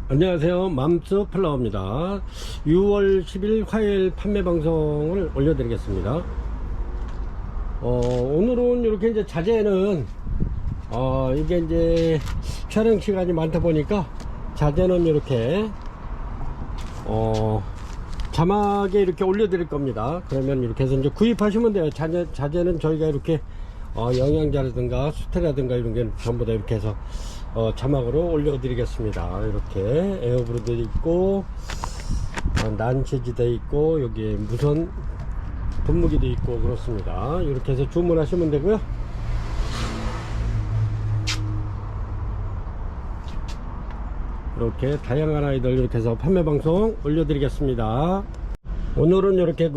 안녕하세요. 맘스 플라워입니다. 6월 10일 화요일 판매 방송을 올려드리겠습니다. 오늘은 이렇게 이제 자재는 이게 이제 촬영 시간이 많다 보니까 자재는 이렇게 자막에 이렇게 올려드릴 겁니다. 그러면 이렇게 해서 이제 구입하시면 돼요. 자재는 저희가 이렇게 영양제라든가 수태라든가 이런 게 전부 다 이렇게 해서 자막으로 올려드리겠습니다. 이렇게 에어브로드 있고 난치지대 있고 여기에 무선 분무기도 있고 그렇습니다. 이렇게 해서 주문하시면 되고요. 이렇게 다양한 아이들 이렇게 해서 판매 방송 올려드리겠습니다. 오늘은 이렇게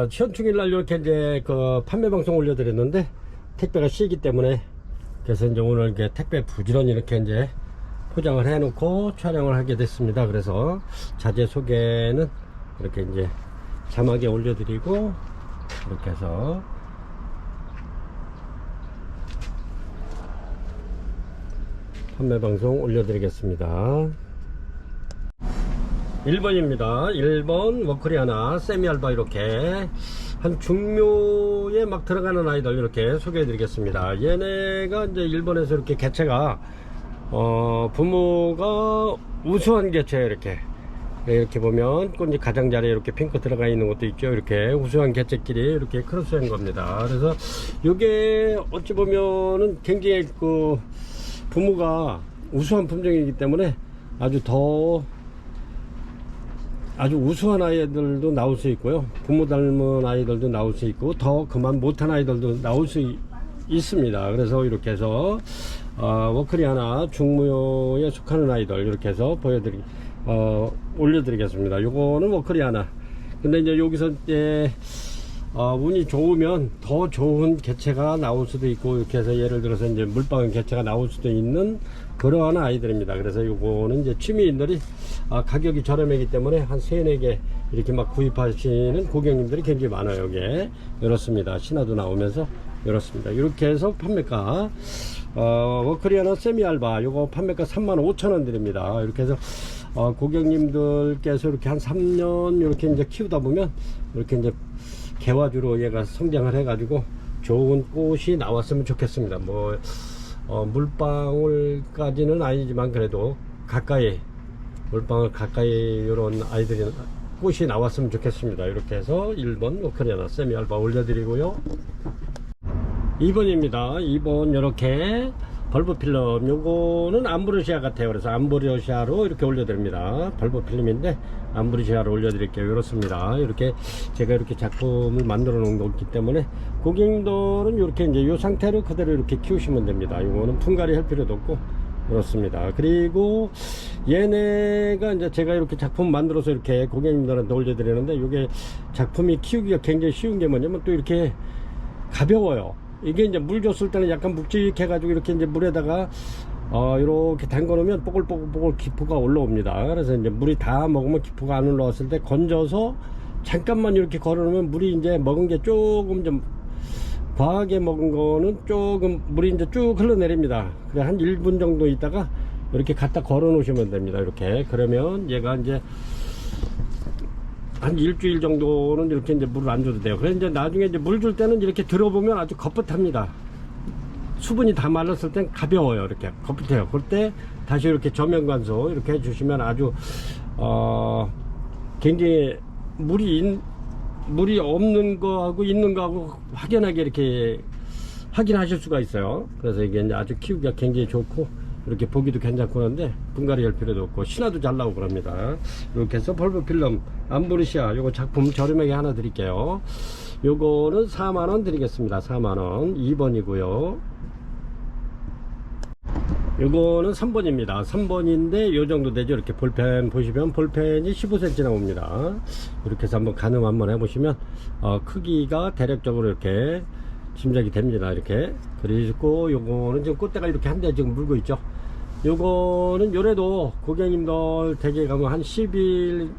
현충일날 이렇게 이제 판매 방송 올려드렸는데 택배가 쉬기 때문에 그래서 이제 오늘 이렇게 택배 부지런히 이렇게 이제 포장을 해 놓고 촬영을 하게 됐습니다. 그래서 자재 소개는 이렇게 이제 자막에 올려드리고 이렇게 해서 판매 방송 올려드리겠습니다. 1번입니다. 1번 워크리아나 세미알바 이렇게 한 중묘에 막 들어가는 아이들 이렇게 소개해 드리겠습니다. 얘네가 이제 일본에서 이렇게 개체가 부모가 우수한 개체 이렇게 보면 꽃이 가장자리에 이렇게 핑크 들어가 있는 것도 있죠. 이렇게 우수한 개체끼리 이렇게 크로스한 겁니다. 그래서 이게 어찌 보면은 굉장히 부모가 우수한 품종이기 때문에 아주 우수한 아이들도 나올 수 있고요. 부모 닮은 아이들도 나올 수 있고 더 그만 못한 아이들도 나올 수 있습니다. 그래서 이렇게 해서 워크리아나 중무에 속하는 아이들 이렇게 해서 올려드리겠습니다. 요거는 워크리아나. 근데 이제 여기서 이제 운이 좋으면 더 좋은 개체가 나올 수도 있고 이렇게 해서 예를 들어서 이제 물방울 개체가 나올 수도 있는 그러한 아이들입니다. 그래서 요거는 이제 취미인들이 가격이 저렴하기 때문에 한 3, 4개 이렇게 막 구입하시는 고객님들이 굉장히 많아요. 여기에 이렇습니다. 신화도 나오면서 이렇습니다. 이렇게 해서 판매가 워크리아나 세미알바 요거 판매가 35,000원 드립니다. 이렇게 해서 고객님들께서 이렇게 한 3년 이렇게 이제 키우다 보면 이렇게 이제 개화주로 얘가 성장을 해 가지고 좋은 꽃이 나왔으면 좋겠습니다. 물방울까지는 아니지만 그래도 가까이 물방울 가까이 이런 아이들이 꽃이 나왔으면 좋겠습니다. 이렇게 해서 1번 워크리아나 세미알바 올려드리고요. 2번입니다. 2번 이렇게 벌브 필름 요거는 암브로시아 같아요. 그래서 암브로시아로 이렇게 올려드립니다. 벌브 필름인데 암브로시아로 올려드릴게요. 이렇습니다. 이렇게 제가 이렇게 작품을 만들어 놓은 거기 때문에 고객님들은 이렇게 이제 요 상태로 그대로 이렇게 키우시면 됩니다. 요거는 분갈이 할 필요도 없고 그렇습니다. 그리고 얘네가 이제 제가 이렇게 작품 만들어서 이렇게 고객님들한테 올려드리는데 이게 작품이 키우기가 굉장히 쉬운 게 뭐냐면 또 이렇게 가벼워요. 이게 이제 물 줬을 때는 약간 묵직해 가지고 이렇게 이제 물에다가 이렇게 담궈 놓으면 뽀글뽀글 기포가 올라옵니다. 그래서 이제 물이 다 먹으면 기포가 안 올라왔을 때 건져서 잠깐만 이렇게 걸어 놓으면 물이 이제 먹은 게 조금 좀 과하게 먹은 거는 조금 물이 이제 쭉 흘러내립니다. 그래 한 1분 정도 있다가 이렇게 갖다 걸어 놓으시면 됩니다. 이렇게 그러면 얘가 이제 한 일주일 정도는 이렇게 이제 물을 안 줘도 돼요. 그래서 이제 나중에 이제 물 줄 때는 이렇게 들어보면 아주 겁붙합니다. 수분이 다 말랐을 땐 가벼워요. 이렇게 겁붙해요. 그때 다시 이렇게 저면관소 이렇게 해주시면 아주 굉장히 물이 없는 거하고 있는 거하고 확연하게 이렇게 확인하실 수가 있어요. 그래서 이게 이제 아주 키우기가 굉장히 좋고 이렇게 보기도 괜찮고 그런데 분갈이 할 필요도 없고 신화도 잘 나오고 그럽니다. 이렇게 해서 벌브 필름 암브로시아 요거 작품 저렴하게 하나 드릴게요. 요거는 4만원 드리겠습니다. 4만원 2번이고요 요거는 3번입니다 3번인데 요정도 되죠. 이렇게 볼펜 보시면 볼펜이 15cm 나옵니다. 이렇게 해서 한번 가늠 한번 해보시면 크기가 대략적으로 이렇게 짐작이 됩니다. 이렇게 그리고 요거는 지금 꽃대가 이렇게 한 대 지금 물고 있죠. 요거는 요래도 고객님들 댁에 가면 한 10일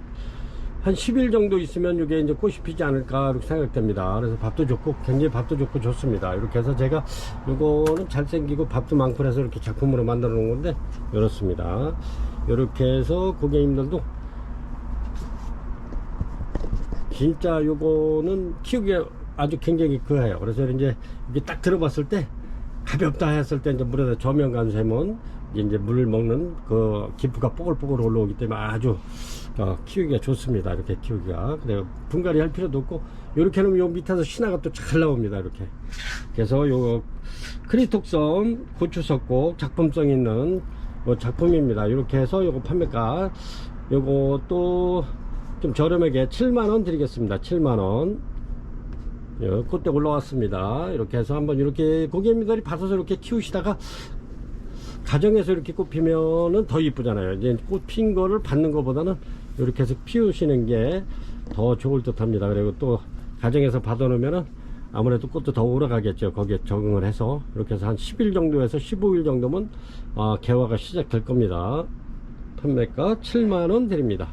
한 10일 정도 있으면 이게 이제 꽃이 피지 않을까 이렇게 생각됩니다. 그래서 밥도 좋고 굉장히 밥도 좋고 좋습니다. 이렇게 해서 제가 이거는 잘생기고 밥도 많고 해서 이렇게 작품으로 만들어 놓은 건데 이렇습니다. 이렇게 해서 고객님들도 진짜 요거는 키우기가 아주 굉장히 그해요. 그래서 이제 이게 딱 들어봤을 때 가볍다 했을 때 이제 물에다 저면 간세면 이제 물을 먹는 그 기프가 뽀글뽀글 올라오기 때문에 아주 키우기가 좋습니다. 이렇게 키우기가. 그래 분갈이 할 필요도 없고 이렇게 하면 요 밑에서 신화가 또 잘 나옵니다. 이렇게. 그래서 요 크리톡섬 고추석곡 작품성 있는 작품입니다. 이렇게 해서 요거 판매가 요거 또 좀 저렴하게 7만원 드리겠습니다. 7만원. 꽃대 올라왔습니다. 이렇게 해서 한번 이렇게 고객님들이 받아서 이렇게 키우시다가 가정에서 이렇게 꽃 피면은 더 이쁘잖아요. 이제 꽃 핀 거를 받는 것보다는 이렇게 해서 피우시는 게 더 좋을 듯 합니다. 그리고 또 가정에서 받아 놓으면은 아무래도 꽃도 더 오래 가겠죠. 거기에 적응을 해서 이렇게 해서 한 10일 정도에서 15일 정도면 개화가 시작될 겁니다. 판매가 7만원 드립니다.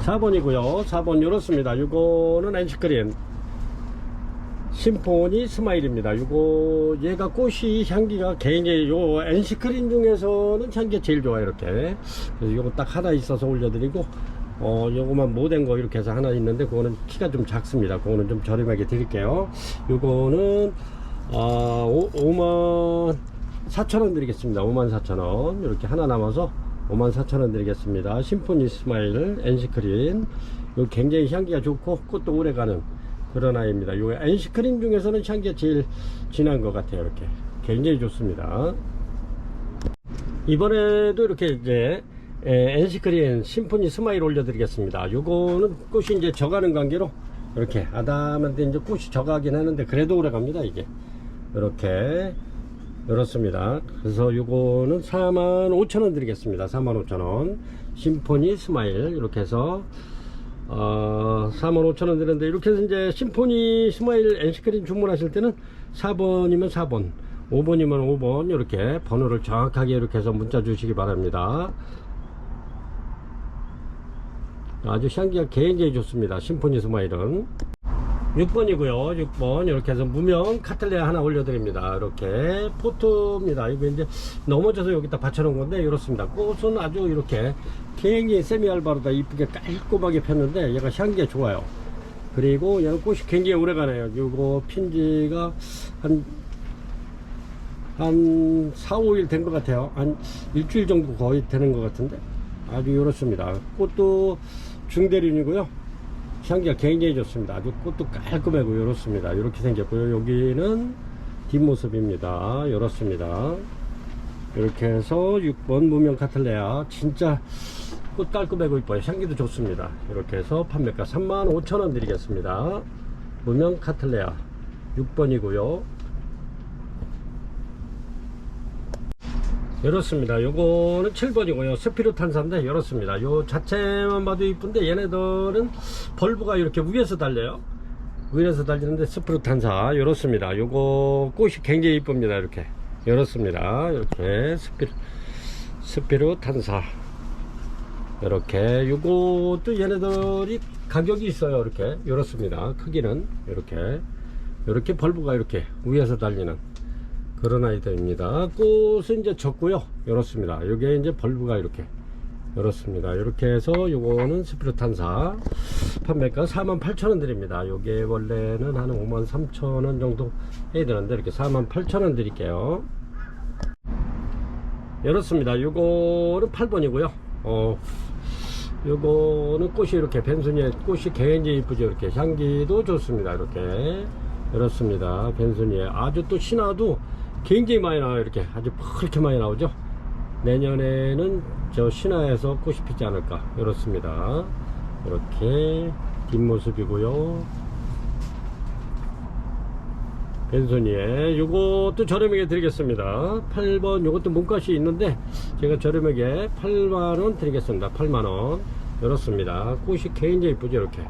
4번이고요 4번 이렇습니다. 이거는 엔시크린 심포니 스마일입니다. 요거 얘가 꽃이 향기가 굉장히 요 엔시크린 중에서는 향기가 제일 좋아요. 이렇게 그래서 요거 딱 하나 있어서 올려드리고 요거만 못된 거 이렇게 해서 하나 있는데 그거는 키가 좀 작습니다. 그거는 좀 저렴하게 드릴게요. 요거는 54,000원 드리겠습니다. 54,000원 이렇게 하나 남아서 54,000원 드리겠습니다. 심포니 스마일 엔시크린 요 굉장히 향기가 좋고 꽃도 오래가는 그런 아이입니다. 요 엔시크린 중에서는 향기가 제일 진한 것 같아요. 이렇게 굉장히 좋습니다. 이번에도 이렇게 이제 엔시크린 심포니 스마일 올려드리겠습니다. 요거는 꽃이 이제 져가는 관계로 이렇게 아담한데 이제 꽃이 져가긴 하는데 그래도 오래갑니다. 이게 이렇게 이렇습니다. 그래서 요거는 45,000원 드리겠습니다. 45,000원 심포니 스마일 이렇게 해서 45,000원 드렸는데 이렇게 해서 이제 심포니 스마일 엔시크린 주문하실 때는 4번이면 4번 5번이면 5번 이렇게 번호를 정확하게 이렇게 해서 문자 주시기 바랍니다. 아주 향기가 굉장히 좋습니다. 심포니 스마일은 6번이고요 6번 이렇게 해서 무명 카틀레아 하나 올려드립니다. 이렇게 포트입니다. 이거 이제 넘어져서 여기다 받쳐놓은 건데 이렇습니다. 꽃은 아주 이렇게 굉장히 세미알바로다 이쁘게 깔끔하게 폈는데 얘가 향기가 좋아요. 그리고 얘는 꽃이 굉장히 오래가네요. 이거 핀지가 한 4, 5일 된 것 같아요. 한 일주일 정도 거의 되는 것 같은데 아주 이렇습니다. 꽃도 중대륜이고요 향기가 굉장히 좋습니다. 아주 꽃도 깔끔하고 이렇습니다. 이렇게 생겼고요. 여기는 뒷모습입니다. 이렇습니다. 이렇게 해서 6번 무명 카틀레아 진짜 꽃 깔끔하고 이뻐요. 향기도 좋습니다. 이렇게 해서 판매가 35,000원 드리겠습니다. 무명 카틀레아 6번이고요 이렇습니다. 요거는 7번이고요 스피루탄사인데 이렇습니다. 요 자체만 봐도 이쁜데 얘네들은 벌브가 이렇게 위에서 달려요. 위에서 달리는데 스피루탄사 이렇습니다. 요거 꽃이 굉장히 이쁩니다. 이렇게 이렇습니다. 이렇게 스피루탄사 이렇게 요것도 얘네들이 가격이 있어요. 이렇게 이렇습니다. 크기는 이렇게 벌브가 이렇게 위에서 달리는 그런 아이들입니다. 꽃은 이제 적고요 이렇습니다. 요게 이제 벌브가 이렇게 이렇습니다. 이렇게 해서 요거는 스피루탄사 판매가 48,000원 드립니다. 요게 원래는 한 53,000원 정도 해야 되는데 이렇게 48,000원 드릴게요. 이렇습니다. 요거는 8번이고요 요거는 꽃이 이렇게 벤순이의 꽃이 굉장히 이쁘죠. 이렇게 향기도 좋습니다. 이렇게 이렇습니다. 벤순이의 아주 또 신화도 굉장히 많이 나와요. 이렇게 아주 그렇게 많이 나오죠. 내년에는 저 신화에서 꽃이 피지 않을까 이렇습니다. 이렇게 뒷모습이고요 벤소니에 요것도 저렴하게 드리겠습니다. 8번 요것도 몸값이 있는데 제가 저렴하게 8만원 드리겠습니다. 8만원 이렇습니다. 꽃이 굉장히 이쁘죠. 이렇게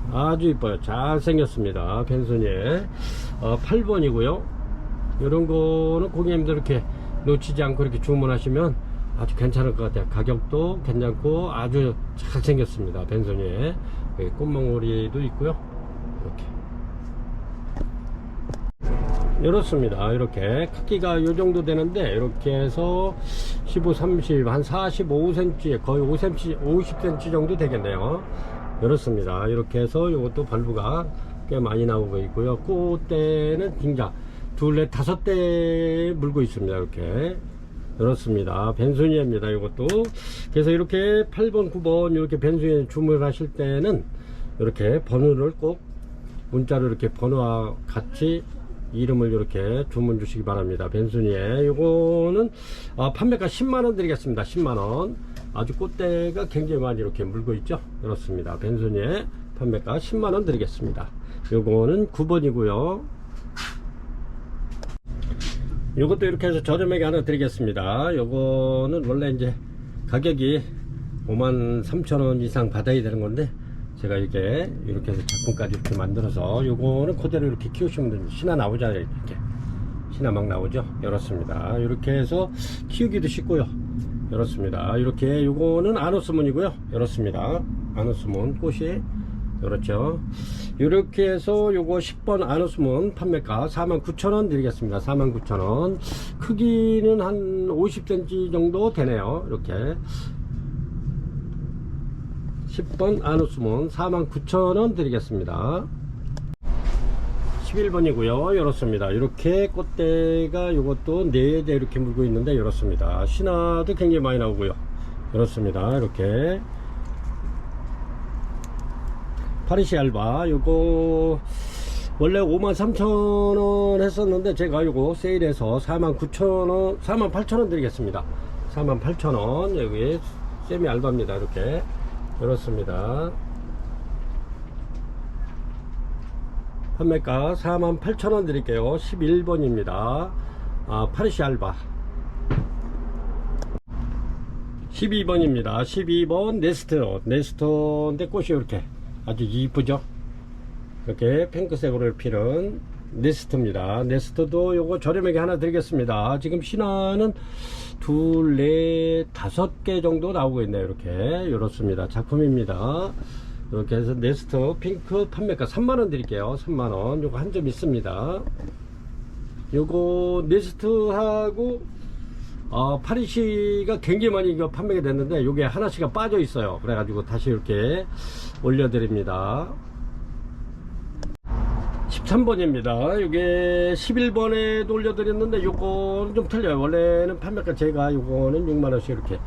아주 이뻐요. 잘생겼습니다. 벤소니에 8번이고요 이런 거는 고객님들 이렇게 놓치지 않고 이렇게 주문하시면 아주 괜찮을 것 같아요. 가격도 괜찮고 아주 잘 생겼습니다. 벤소니에 여기 꽃망울이도 있고요. 이렇습니다. 이렇게 크기가 요 정도 되는데 이렇게 해서 15, 30, 한 45cm, 거의 5cm, 50cm 정도 되겠네요. 이렇습니다. 이렇게 해서 이것도 발부가 꽤 많이 나오고 있고요. 꽃대는 진짜 둘, 넷, 5대 물고 있습니다. 이렇게. 이렇습니다. 벤소니아입니다. 이것도. 그래서 이렇게 8번, 9번 이렇게 벤소니아 주문을 하실 때는 이렇게 번호를 꼭 문자로 이렇게 번호와 같이 이름을 이렇게 주문 주시기 바랍니다. 벤소니에 요거는 판매가 10만원 드리겠습니다. 10만원. 아주 꽃대가 굉장히 많이 이렇게 물고 있죠. 그렇습니다. 벤소니에 판매가 10만원 드리겠습니다. 요거는 9번이고요 요것도 이렇게 해서 저렴하게 하나 드리겠습니다. 요거는 원래 이제 가격이 53,000원 이상 받아야 되는 건데 제가 이렇게 해서 작품까지 이렇게 만들어서 요거는 그대로 이렇게 키우시면 됩니다. 신화 나오잖아요. 이렇게 신화 막 나오죠. 이렇습니다. 이렇게 해서 키우기도 쉽고요. 이렇습니다. 이렇게 요거는 아노스몬이고요. 이렇습니다. 아노스몬 꽃이 그렇죠. 이렇게 해서 요거 10번 아노스몬 판매가 49,000원 드리겠습니다. 49,000원. 크기는 한 50cm 정도 되네요. 이렇게 10번 아노스몬 49,000원 드리겠습니다. 11번이고요. 이렇습니다. 이렇게 꽃대가 요것도 4대 이렇게 물고 있는데 이렇습니다. 신화도 굉장히 많이 나오고요. 이렇습니다. 이렇게 파리시 알바 요거 원래 53,000원 했었는데 제가 요거 세일해서 49,000원 48,000원 드리겠습니다. 48,000원. 여기 세미 알바입니다. 이렇게 그렇습니다. 판매가 48,000원 드릴게요. 11번입니다. 파리시 알바 12번입니다. 12번 네스터인데 꽃이 이렇게 아주 이쁘죠. 이렇게 핑크색으로 피는 네스터입니다. 네스터도 요거 저렴하게 하나 드리겠습니다. 지금 신화는 2, 4, 5개 정도 나오고 있네요. 이렇게 이렇습니다. 작품입니다. 이렇게 해서 네스터 핑크 판매가 3만원 드릴게요. 3만원. 요거 한 점 있습니다. 요거 네스트하고 파리시가 굉장히 많이 이거 판매가 됐는데 요게 하나씩가 빠져 있어요. 그래가지고 다시 이렇게 올려드립니다. 13번입니다. 이게 11번에도 올려드렸는데 요거는 좀 틀려요. 원래는 판매가 제가 요거는 6만원씩 이렇게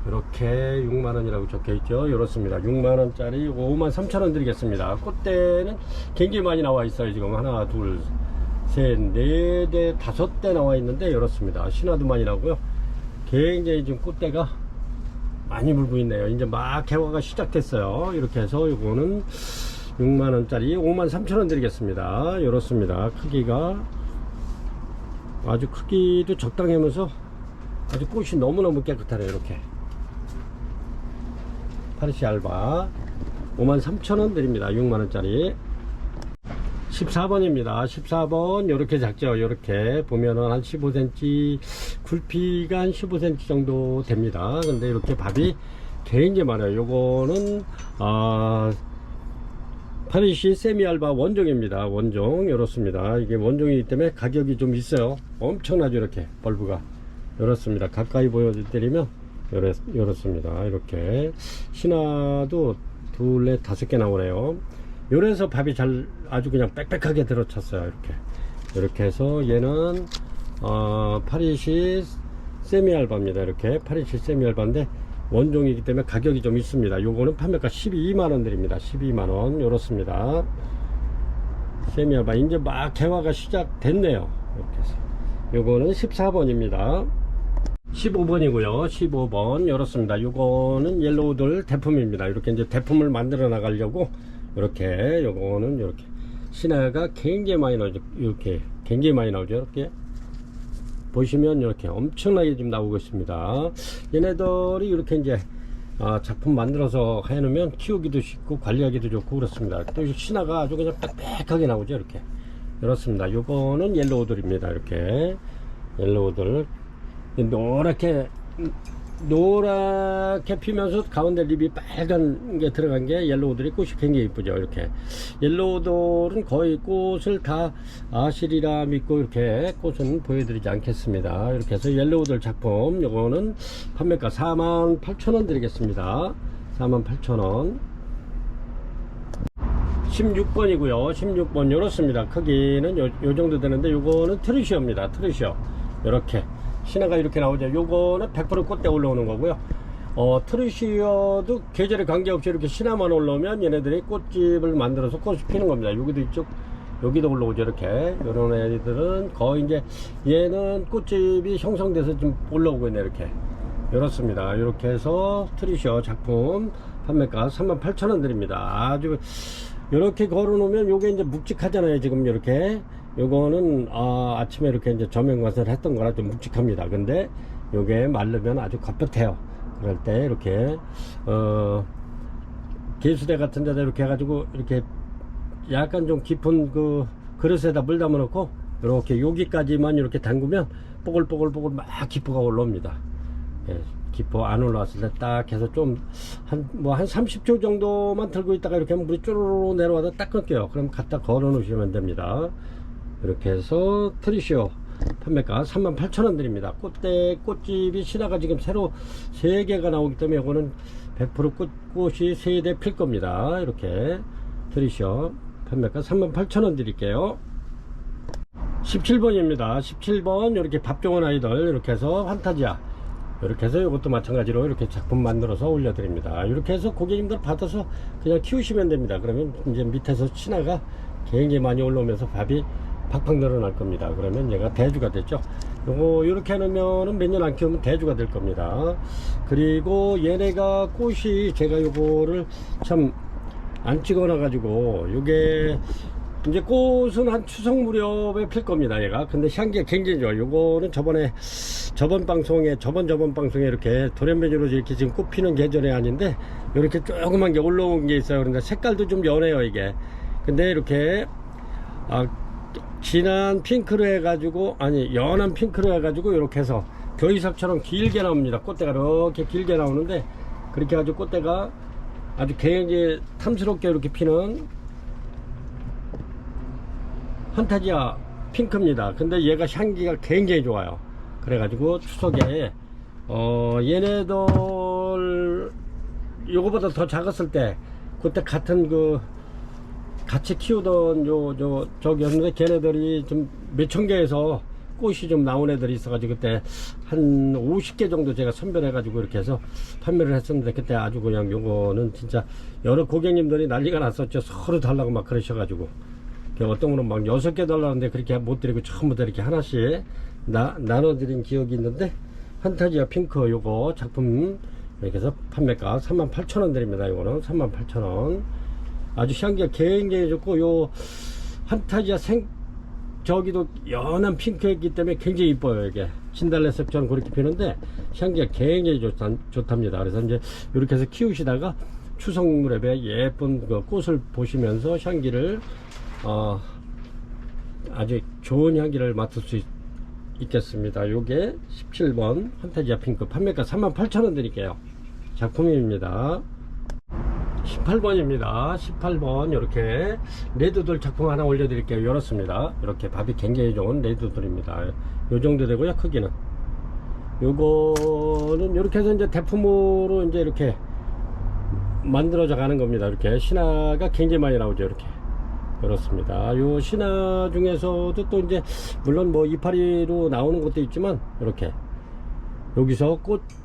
6만원이라고 적혀있죠. 이렇습니다. 6만원짜리 요거 53,000원 드리겠습니다. 꽃대는 굉장히 많이 나와 있어요. 지금 하나, 둘, 셋, 네 대, 5대 나와 있는데 이렇습니다. 신화도 많이 나고요. 굉장히 지금 꽃대가 많이 물고 있네요. 이제 막 개화가 시작됐어요. 이렇게 해서 요거는 6만원짜리 53,000원 드리겠습니다. 이렇습니다. 크기가 아주 크기도 적당히 하면서 아주 꽃이 너무너무 깨끗하네요. 이렇게 파리시 알바 53,000원 드립니다. 6만원짜리 14번입니다. 14번 요렇게 작죠. 요렇게 보면은 한 15cm 굵기가 한 15cm 정도 됩니다. 근데 이렇게 밥이 굉장히 많아요. 요거는 파리시 세미알바 원종입니다. 원종 이렇습니다. 이게 원종이기 때문에 가격이 좀 있어요. 엄청나죠. 이렇게 벌브가 이렇습니다. 가까이 보여드리면 이렇습니다. 이렇게 신화도 2, 4, 5개 나오네요. 요래서 밥이 잘 아주 그냥 빽빽하게 들어찼어요. 이렇게 해서 얘는 파리시 세미알바입니다. 이렇게 파리시 세미알바인데 원종이기 때문에 가격이 좀 있습니다. 요거는 판매가 12만원 드립니다. 12만원 이렇습니다. 세미알바 이제 막 개화가 시작됐네요. 이렇게 해서 요거는 14번입니다 15번이고요 15번 이렇습니다. 요거는 옐로우들 대품입니다. 이렇게 이제 대품을 만들어 나가려고 이렇게 요거는 이렇게 신화가 굉장히 많이 나오죠. 이렇게 굉장히 많이 나오죠. 이렇게 보시면 이렇게 엄청나게 지금 나오고 있습니다. 얘네들이 이렇게 이제 작품 만들어서 해놓으면 키우기도 쉽고 관리하기도 좋고 그렇습니다. 또 신화가 아주 그냥 빽빽하게 나오죠. 이렇게 이렇습니다. 요거는 옐로우들입니다. 이렇게 옐로우들 노랗게 노랗게 피면서 가운데 립이 빨간 게 들어간 게 옐로우돌이 꽃이 굉장히 이쁘죠. 이렇게 옐로우돌은 거의 꽃을 다 아실이라 믿고 이렇게 꽃은 보여드리지 않겠습니다. 이렇게 해서 옐로우돌 작품 요거는 판매가 48,000원 드리겠습니다. 48,000원. 16번이고요 16번 요렇습니다. 크기는 요 정도 되는데 요거는 트루시오입니다. 트루시오 요렇게 신화가 이렇게 나오죠. 요거는 100% 꽃대 올라오는 거고요. 트루시오도 계절에 관계없이 이렇게 신화만 올라오면 얘네들이 꽃집을 만들어서 꽃이 피는 겁니다. 여기도 이쪽 여기도 올라오죠. 이렇게 요런 애들은 거의 이제 얘는 꽃집이 형성돼서 좀 올라오고 있네. 이렇게 요렇습니다. 이렇게 해서 트루시오 작품 판매가 38,000원 드립니다. 아주 이렇게 걸어 놓으면 요게 이제 묵직하잖아요. 지금 이렇게 요거는 아침에 이렇게 이제 저명관사를 했던 거라 좀 묵직합니다. 근데 요게 마르면 아주 겉볕해요. 그럴 때 이렇게 개수대 같은 데다 이렇게 해가지고 이렇게 약간 좀 깊은 그 그릇에다 물 담아 놓고 이렇게 여기까지만 이렇게 담그면 뽀글뽀글뽀글 막 기포가 올라옵니다. 예, 기포 안 올라왔을 때 딱 해서 좀 한 30초 정도만 들고 있다가 이렇게 하면 물이 쪼르르 내려와서 딱 끊겨요. 그럼 갖다 걸어 놓으시면 됩니다. 이렇게 해서 트루시오 판매가 38,000원 드립니다. 꽃집이 신화가 지금 새로 3개가 나오기 때문에 이거는 100% 꽃이 3대 필 겁니다. 이렇게 트루시오 판매가 38,000원 드릴게요. 17번입니다. 17번 이렇게 밥종원 아이들 이렇게 해서 판타지아 이렇게 해서 이것도 마찬가지로 이렇게 작품 만들어서 올려드립니다. 이렇게 해서 고객님들 받아서 그냥 키우시면 됩니다. 그러면 이제 밑에서 신화가 굉장히 많이 올라오면서 밥이 팍팍 늘어날 겁니다. 그러면 얘가 대주가 됐죠. 요거 이렇게 해놓으면 몇 년 안 키우면 대주가 될 겁니다. 그리고 얘네가 꽃이 제가 요거를 참 안 찍어놔 가지고 요게 이제 꽃은 한 추석 무렵에 필 겁니다. 얘가 근데 향기가 굉장히 좋아요. 요거는 저번 방송에 이렇게 돌연변이로 이렇게 지금 꽃 피는 계절이 아닌데 이렇게 조그만 게 올라온 게 있어요. 그러니까 색깔도 좀 연해요 이게. 근데 이렇게 진한 핑크로 해가지고 연한 핑크로 해가지고 이렇게 해서 교이삭처럼 길게 나옵니다. 꽃대가 이렇게 길게 나오는데 그렇게 해가지고 꽃대가 아주 굉장히 탐스럽게 이렇게 피는 판타지아 핑크입니다. 근데 얘가 향기가 굉장히 좋아요. 그래가지고 추석에 얘네들 요거보다 더 작았을 때 그때 같은 같이 키우던 저기였는데 걔네들이 좀 몇천 개에서 꽃이 좀 나온 애들이 있어가지고 그때 한 50개 정도 제가 선별해가지고 이렇게 해서 판매를 했었는데 그때 아주 그냥 요거는 진짜 여러 고객님들이 난리가 났었죠. 서로 달라고 막 그러셔가지고 어떤 분은 막 6개 달라는데 그렇게 못 드리고 처음부터 이렇게 하나씩 나눠드린 기억이 있는데 판타지아 핑크 요거 작품 이렇게 해서 판매가 38,000원 드립니다. 요거는 38,000원. 아주 향기가 굉장히 좋고 요 판타지아 저기도 연한 핑크였기 때문에 굉장히 이뻐요. 이게 진달래색처럼 그렇게 피는데 향기가 굉장히 좋답니다. 그래서 이제 이렇게 해서 키우시다가 추석 무렵에 예쁜 그 꽃을 보시면서 향기를 아주 좋은 향기를 맡을 수 있겠습니다. 요게 17번 판타지아 핑크 판매가 38,000원 드릴게요. 작품입니다. 18번입니다. 18번 이렇게 레드돌 작품 하나 올려드릴게요. 이렇습니다. 이렇게 밥이 굉장히 좋은 레드돌입니다. 요 정도 되고요. 크기는 요거는 이렇게 해서 이제 대품으로 이제 이렇게 만들어져 가는 겁니다. 이렇게 신화가 굉장히 많이 나오죠. 이렇게 그렇습니다. 요 신화 중에서도 또 이제 물론 뭐 이파리로 나오는 것도 있지만 이렇게 여기서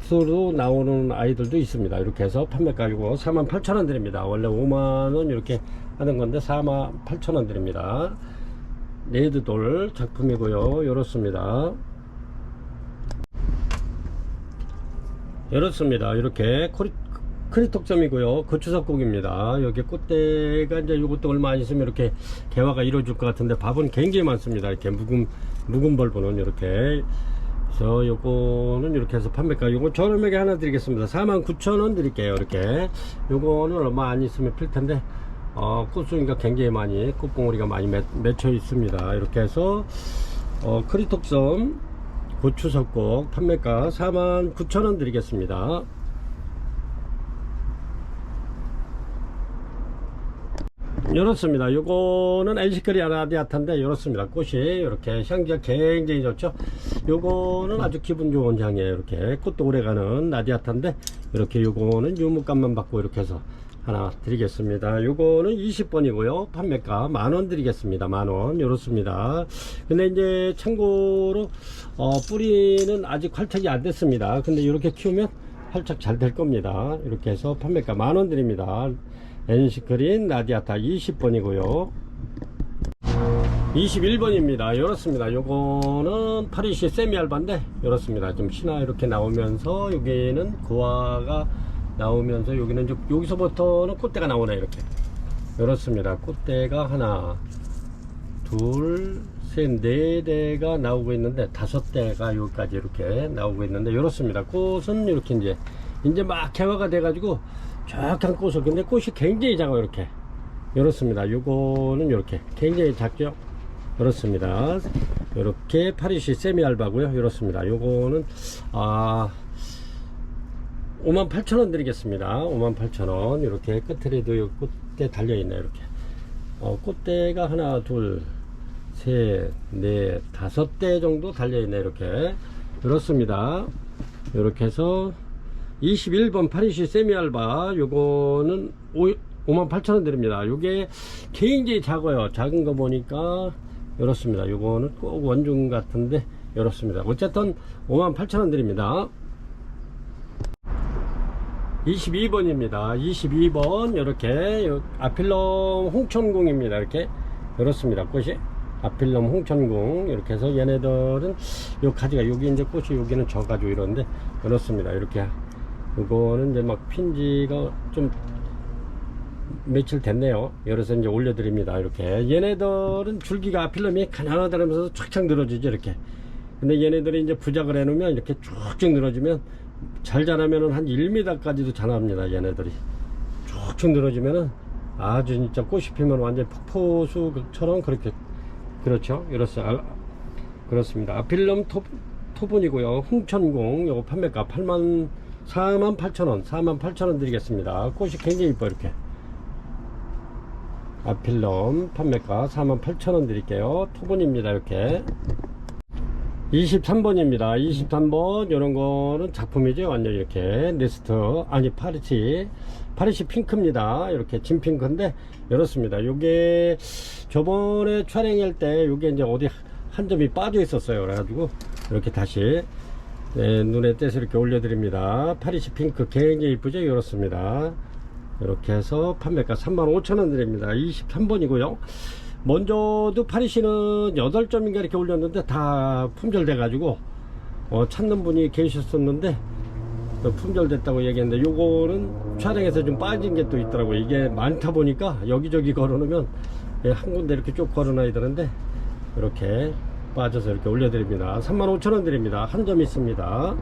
꽃으로 나오는 아이들도 있습니다. 이렇게 해서 판매가 이거 48,000원 드립니다. 원래 5만원 이렇게 하는 건데 48,000원 드립니다. 레드돌 작품이고요. 이렇습니다. 이렇게 크리톡점이고요. 거추석국입니다. 여기 꽃대가 이제 이것도 얼마 안 있으면 이렇게 개화가 이루어질 것 같은데 밥은 굉장히 많습니다. 이렇게 묵은 벌브는 이렇게. 그래서 요거는 이렇게 해서 판매가 요거 저렴하게 하나 드리겠습니다. 49,000원 드릴게요. 이렇게 요거는 얼마 안 있으면 필 텐데 꽃송이가 굉장히 많이 꽃봉오리가 많이 맺혀 있습니다. 이렇게 해서 크리톡섬 고추 석곡 판매가 49,000원 드리겠습니다. 이렇습니다. 요거는 엔시크리아 라디아타인데 이렇습니다. 꽃이 이렇게 향기가 굉장히 좋죠. 요거는 아주 기분 좋은 향이에요. 이렇게 꽃도 오래가는 라디아타인데 이렇게 요거는 유무값만 받고 이렇게 해서 하나 드리겠습니다. 요거는 20번이고요 판매가 10,000원 드리겠습니다. 10,000원 이렇습니다. 근데 이제 참고로 뿌리는 아직 활착이 안 됐습니다. 근데 이렇게 키우면 활착 잘 될 겁니다. 이렇게 해서 판매가 10,000원 드립니다. 엔시크린 라디아타 20번이고요 21번입니다 이렇습니다. 요거는 파리시 세미알바인데 이렇습니다. 좀 신화 이렇게 나오면서 여기는 고화가 나오면서 여기는 여기서부터는 꽃대가 나오네. 이렇게 이렇습니다. 꽃대가 하나 둘 셋 네 대가 나오고 있는데 5대가 여기까지 이렇게 나오고 있는데 이렇습니다. 꽃은 이렇게 이제 막 개화가 돼 가지고 쫙한 꽃을, 근데 꽃이 굉장히 작아요. 이렇게 이렇습니다. 요거는 이렇게 굉장히 작죠. 이렇습니다. 이렇게 파리시 세미알바고요 이렇습니다. 요거는 58,000원 드리겠습니다. 58,000원. 이렇게 끝에도 꽃대 달려있네요. 이렇게 꽃대가 하나 둘 셋 넷 5대 정도 달려있네요. 이렇게 이렇습니다. 이렇게 해서 21번 파리시 세미알바 요거는 58,000원 드립니다. 요게 굉장히 작아요. 작은 거 보니까 이렇습니다. 요거는 꼭 원중 같은데 이렇습니다. 어쨌든 58,000원 드립니다. 22번입니다 22번 이렇게 아필럼 홍천궁입니다. 이렇게 이렇습니다. 꽃이 아필럼 홍천궁. 이렇게 해서 얘네들은 요 가지가 여기 이제 꽃이 여기는 져가지고 이런데 이렇습니다. 이렇게 이거는 이제 막 핀지가 좀 며칠 됐네요. 그래서 이제 올려드립니다. 이렇게 얘네들은 줄기가 아필럼이 가난하다면서 촥촥 늘어지죠. 이렇게. 근데 얘네들이 이제 부작을 해놓으면 이렇게 쭉쭉 늘어지면 잘 자라면은 한 1m까지도 자랍니다. 얘네들이 쭉쭉 늘어지면은 아주 진짜 꽃이 피면 완전 폭포수처럼 그렇게 그렇죠. 그렇습니다. 아필럼 토분이고요. 홍천궁 요거 판매가 48,000원 48,000원 드리겠습니다. 꽃이 굉장히 이뻐. 이렇게 아필럼 판매가 48,000원 드릴게요. 토분입니다. 이렇게 23번입니다 23번 요런 거는 작품이죠. 완전 이렇게 네스트 아니 파리시 핑크입니다. 이렇게 진핑크인데 이렇습니다. 요게 저번에 촬영할 때 요게 이제 어디 한 점이 빠져 있었어요. 그래가지고 이렇게 다시 눈에 떼서 이렇게 올려드립니다. 파리시 핑크 굉장히 이쁘죠. 이렇습니다. 이렇게 해서 판매가 35,000원 드립니다. 23번이고요 먼저도 파리시는 8점인가 이렇게 올렸는데 다 품절돼 가지고 찾는 분이 계셨었는데 품절됐다고 얘기했는데 요거는 촬영에서 좀 빠진 게 또 있더라고요. 이게 많다 보니까 여기저기 걸어놓으면 한 군데 이렇게 쭉 걸어놔야 되는데 이렇게 빠져서 이렇게 올려드립니다. 35,000원 드립니다. 한 점 있습니다.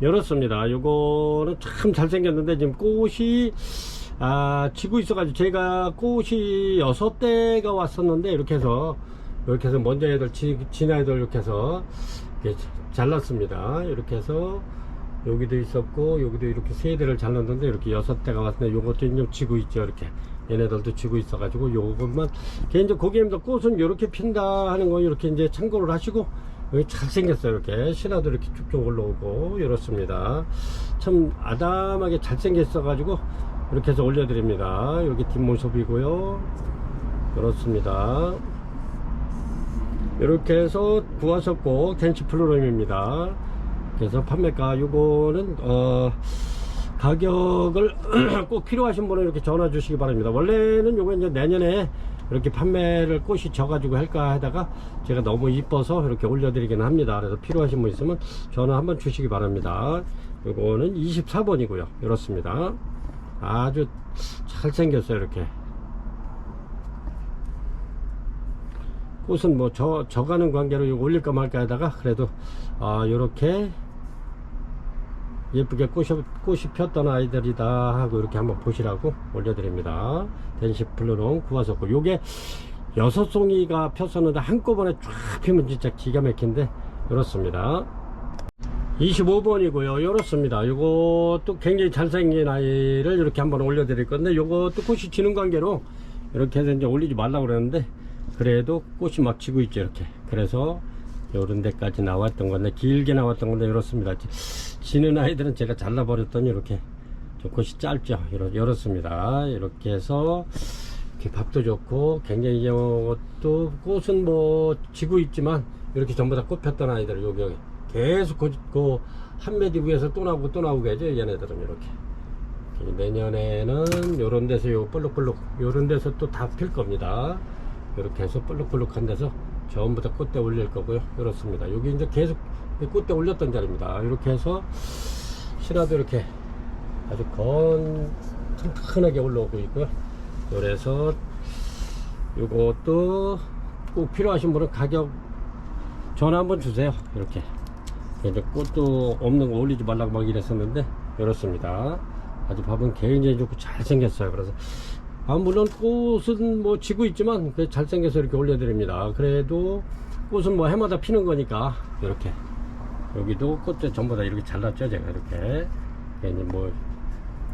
이렇습니다. 요거는 참 잘생겼는데 지금 꽃이 지고 있어가지고 제가 꽃이 6대가 왔었는데 이렇게 해서 먼저 애들 진 애들 이렇게 해서 이렇게 잘랐습니다. 이렇게 해서 여기도 있었고 여기도 이렇게 3대를 잘랐는데 이렇게 6대가 왔는데 요것도 좀 지고 있죠. 이렇게 얘네들도 지고 있어가지고 요것만 개인적으로 고객님들 꽃은 이렇게 핀다 하는 거 이렇게 이제 참고를 하시고 여기 잘생겼어요. 이렇게 신화도 이렇게 쭉쭉 올라오고 이렇습니다. 참 아담하게 잘생겼어 가지고 이렇게 해서 올려드립니다. 여기 뒷모습이고요. 그렇습니다. 이렇게 해서 구화석곡 댄시플로럼입니다. 그래서 판매가 요거는 가격을 꼭 필요하신 분은 이렇게 전화 주시기 바랍니다. 원래는 요거 이제 내년에 이렇게 판매를 꽃이 져가지고 할까 하다가 제가 너무 이뻐서 이렇게 올려드리긴 합니다. 그래서 필요하신 분 있으면 전화 한번 주시기 바랍니다. 요거는 24번이고요. 이렇습니다. 아주 잘생겼어요. 이렇게 꽃은 뭐 져가는 관계로 이거 올릴까 말까 하다가 그래도 요렇게 예쁘게 꽃이 폈던 아이들이다 하고 이렇게 한번 보시라고 올려드립니다. 덴시플루롱 구화석고, 요게 6송이가 폈었는데 한꺼번에 쫙 피면 진짜 기가 막힌데 이렇습니다. 25번이고요 이렇습니다. 요것도 굉장히 잘생긴 아이를 이렇게 한번 올려드릴 건데, 요것도 꽃이 지는 관계로 이렇게 해서 이제 올리지 말라고 그랬는데, 그래도 꽃이 막 지고 있죠 이렇게. 그래서 요런 데까지 나왔던 건데, 길게 나왔던 건데 이렇습니다. 지는 아이들은 제가 잘라버렸더니 이렇게 좀 꽃이 짧죠. 이렇습니다. 이렇게 해서 이렇게 밥도 좋고, 굉장히 이것도 꽃은 뭐 지고 있지만 이렇게 전부 다 꽃 폈던 아이들, 여기 계속 그 한 매디 위에서 또 나오고 또 나오고 하죠 얘네들은. 이렇게 내년에는 요런 데서 요 볼록볼록 요런 데서 또 다 필 겁니다. 이렇게 해서 볼록볼록한 데서 전부 다 꽃대 올릴 거고요. 이렇습니다. 여기 이제 계속 꽃대 올렸던 자리입니다. 이렇게 해서 실화도 이렇게 아주 튼튼하게 올라오고 있고요. 그래서 요것도 꼭 필요하신 분은 가격 전화 한번 주세요. 이렇게 이제 꽃도 없는 거 올리지 말라고 막 이랬었는데 이렇습니다. 아주 밥은 굉장히 좋고 잘생겼어요. 그래서 물론 꽃은 뭐 지고 있지만 잘생겨서 이렇게 올려드립니다. 그래도 꽃은 뭐 해마다 피는 거니까 이렇게, 여기도 꽃대 전부 다 이렇게 잘랐죠 제가. 이렇게 이제 뭐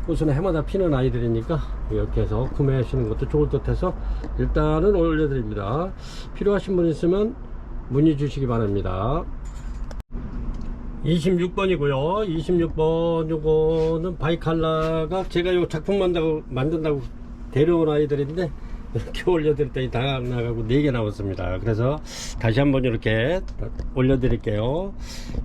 꽃은 해마다 피는 아이들이니까 이렇게 해서 구매하시는 것도 좋을 듯 해서 일단은 올려드립니다. 필요하신 분 있으면 문의 주시기 바랍니다. 26번이고요 26번 요거는 바이칼라가 제가 요 작품 만든다고 데려온 아이들인데, 이렇게 올려드렸더니 다 나가고 4개 나왔습니다. 그래서 다시 한번 이렇게 올려드릴게요.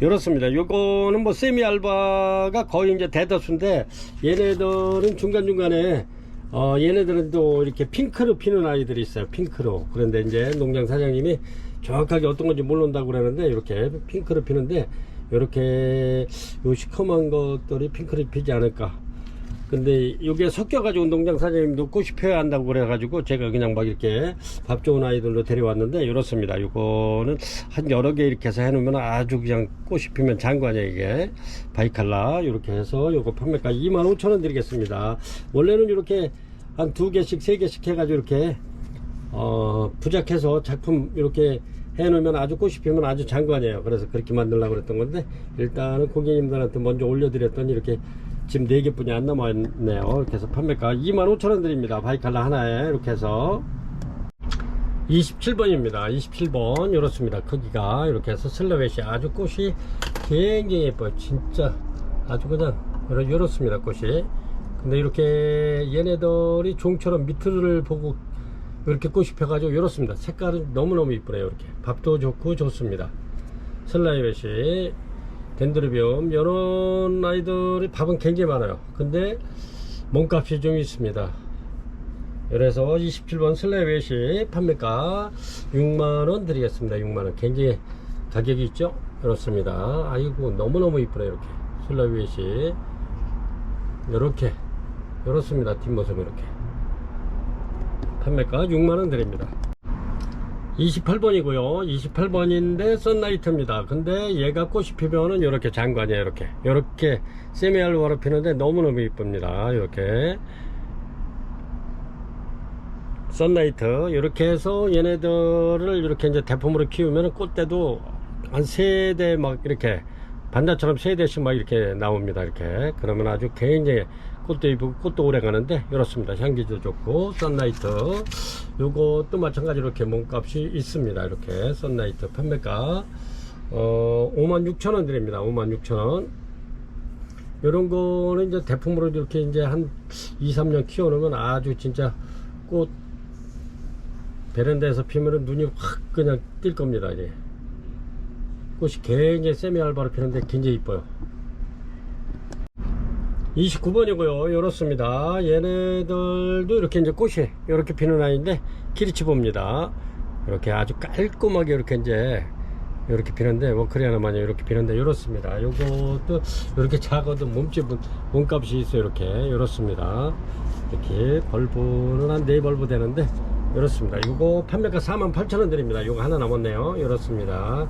이렇습니다. 요거는 뭐 세미 알바가 거의 이제 대다수인데, 얘네들은 중간중간에 얘네들은 또 이렇게 핑크로 피는 아이들이 있어요. 핑크로. 그런데 이제 농장 사장님이 정확하게 어떤 건지 모른다고 그러는데, 이렇게 핑크로 피는데, 이렇게 요 시커먼 것들이 핑크로 피지 않을까. 근데 이게 섞여가지고 농장 사장님도 꽃이 펴야 한다고 그래가지고 제가 그냥 막 이렇게 밥 좋은 아이들로 데려왔는데, 이렇습니다. 이거는 한 여러 개 이렇게 해서 해놓으면 아주 그냥 꽃이 피면 장관이에요 이게. 바이칼라 이렇게 해서 요거 판매가 25,000원 드리겠습니다. 원래는 이렇게 한 2개씩 3개씩 해가지고 이렇게 부작해서 작품 이렇게 해놓으면 아주 꽃이 피면 아주 장관이에요. 그래서 그렇게 만들려고 그랬던 건데, 일단은 고객님들한테 먼저 올려드렸더니 이렇게 지금 4개 뿐이 안 남았네요. 이렇게 해서 판매가 25,000원 드립니다. 바이칼라 하나에. 이렇게 해서 27번입니다 27번 이렇습니다. 크기가 이렇게 해서 슬라웨시 아주 꽃이 굉장히 예뻐요. 진짜 아주 그냥 이렇습니다 꽃이. 근데 이렇게 얘네들이 종처럼 밑을 보고 이렇게 꽃이 펴가지고 이렇습니다. 색깔은 너무너무 이쁘네요. 이렇게 밥도 좋고 좋습니다. 슬라이베시, 덴드로비움 이런 아이들이 밥은 굉장히 많아요. 근데 몸값이 좀 있습니다. 그래서 27번 슬라이베시 판매가 6만원 드리겠습니다. 6만원. 굉장히 가격이 있죠. 이렇습니다. 아이고 너무너무 이쁘네요. 이렇게 슬라이베시 이렇게 이렇습니다. 뒷모습 이렇게 판매가 6만원 드립니다. 28번이고요 28번인데 썬라이트입니다. 근데 얘가 꽃이 피면은 이렇게 장관이에요. 이렇게 세미알바로 피는데 너무너무 이쁩니다. 이렇게 썬라이트 이렇게 해서 얘네들을 이렇게 이제 대품으로 키우면 꽃대도 한 3대 막 이렇게 반자처럼 3대씩 막 이렇게 나옵니다. 이렇게 그러면 아주 굉장히 꽃도 이쁘고 꽃도 오래 가는데 이렇습니다. 향기도 좋고 썬라이트 요것도 마찬가지로 이렇게 몸값이 있습니다. 이렇게 썬라이트 판매가 56,000원 드립니다. 56,000원. 요런 거는 이제 대품으로 이렇게 이제 한 2-3년 키워놓으면 아주 진짜 꽃 베란다에서 피면은 눈이 확 그냥 뜰 겁니다. 이제 꽃이 굉장히 세미알바로 피는데 굉장히 이뻐요. 29번이고요 이렇습니다. 얘네들도 이렇게 이제 꽃이 이렇게 피는 아이인데 키리치보입니다. 이렇게 아주 깔끔하게 이렇게 이제 이렇게 피는데 워크리아나 마냥 이렇게 피는데 이렇습니다. 요것도 이렇게 작아도 몸값이 있어요. 이렇게 이렇습니다. 이렇게 벌브는 한 4벌브 되는데 이렇습니다. 이거 판매가 48,000원 드립니다. 이거 하나 남았네요. 이렇습니다.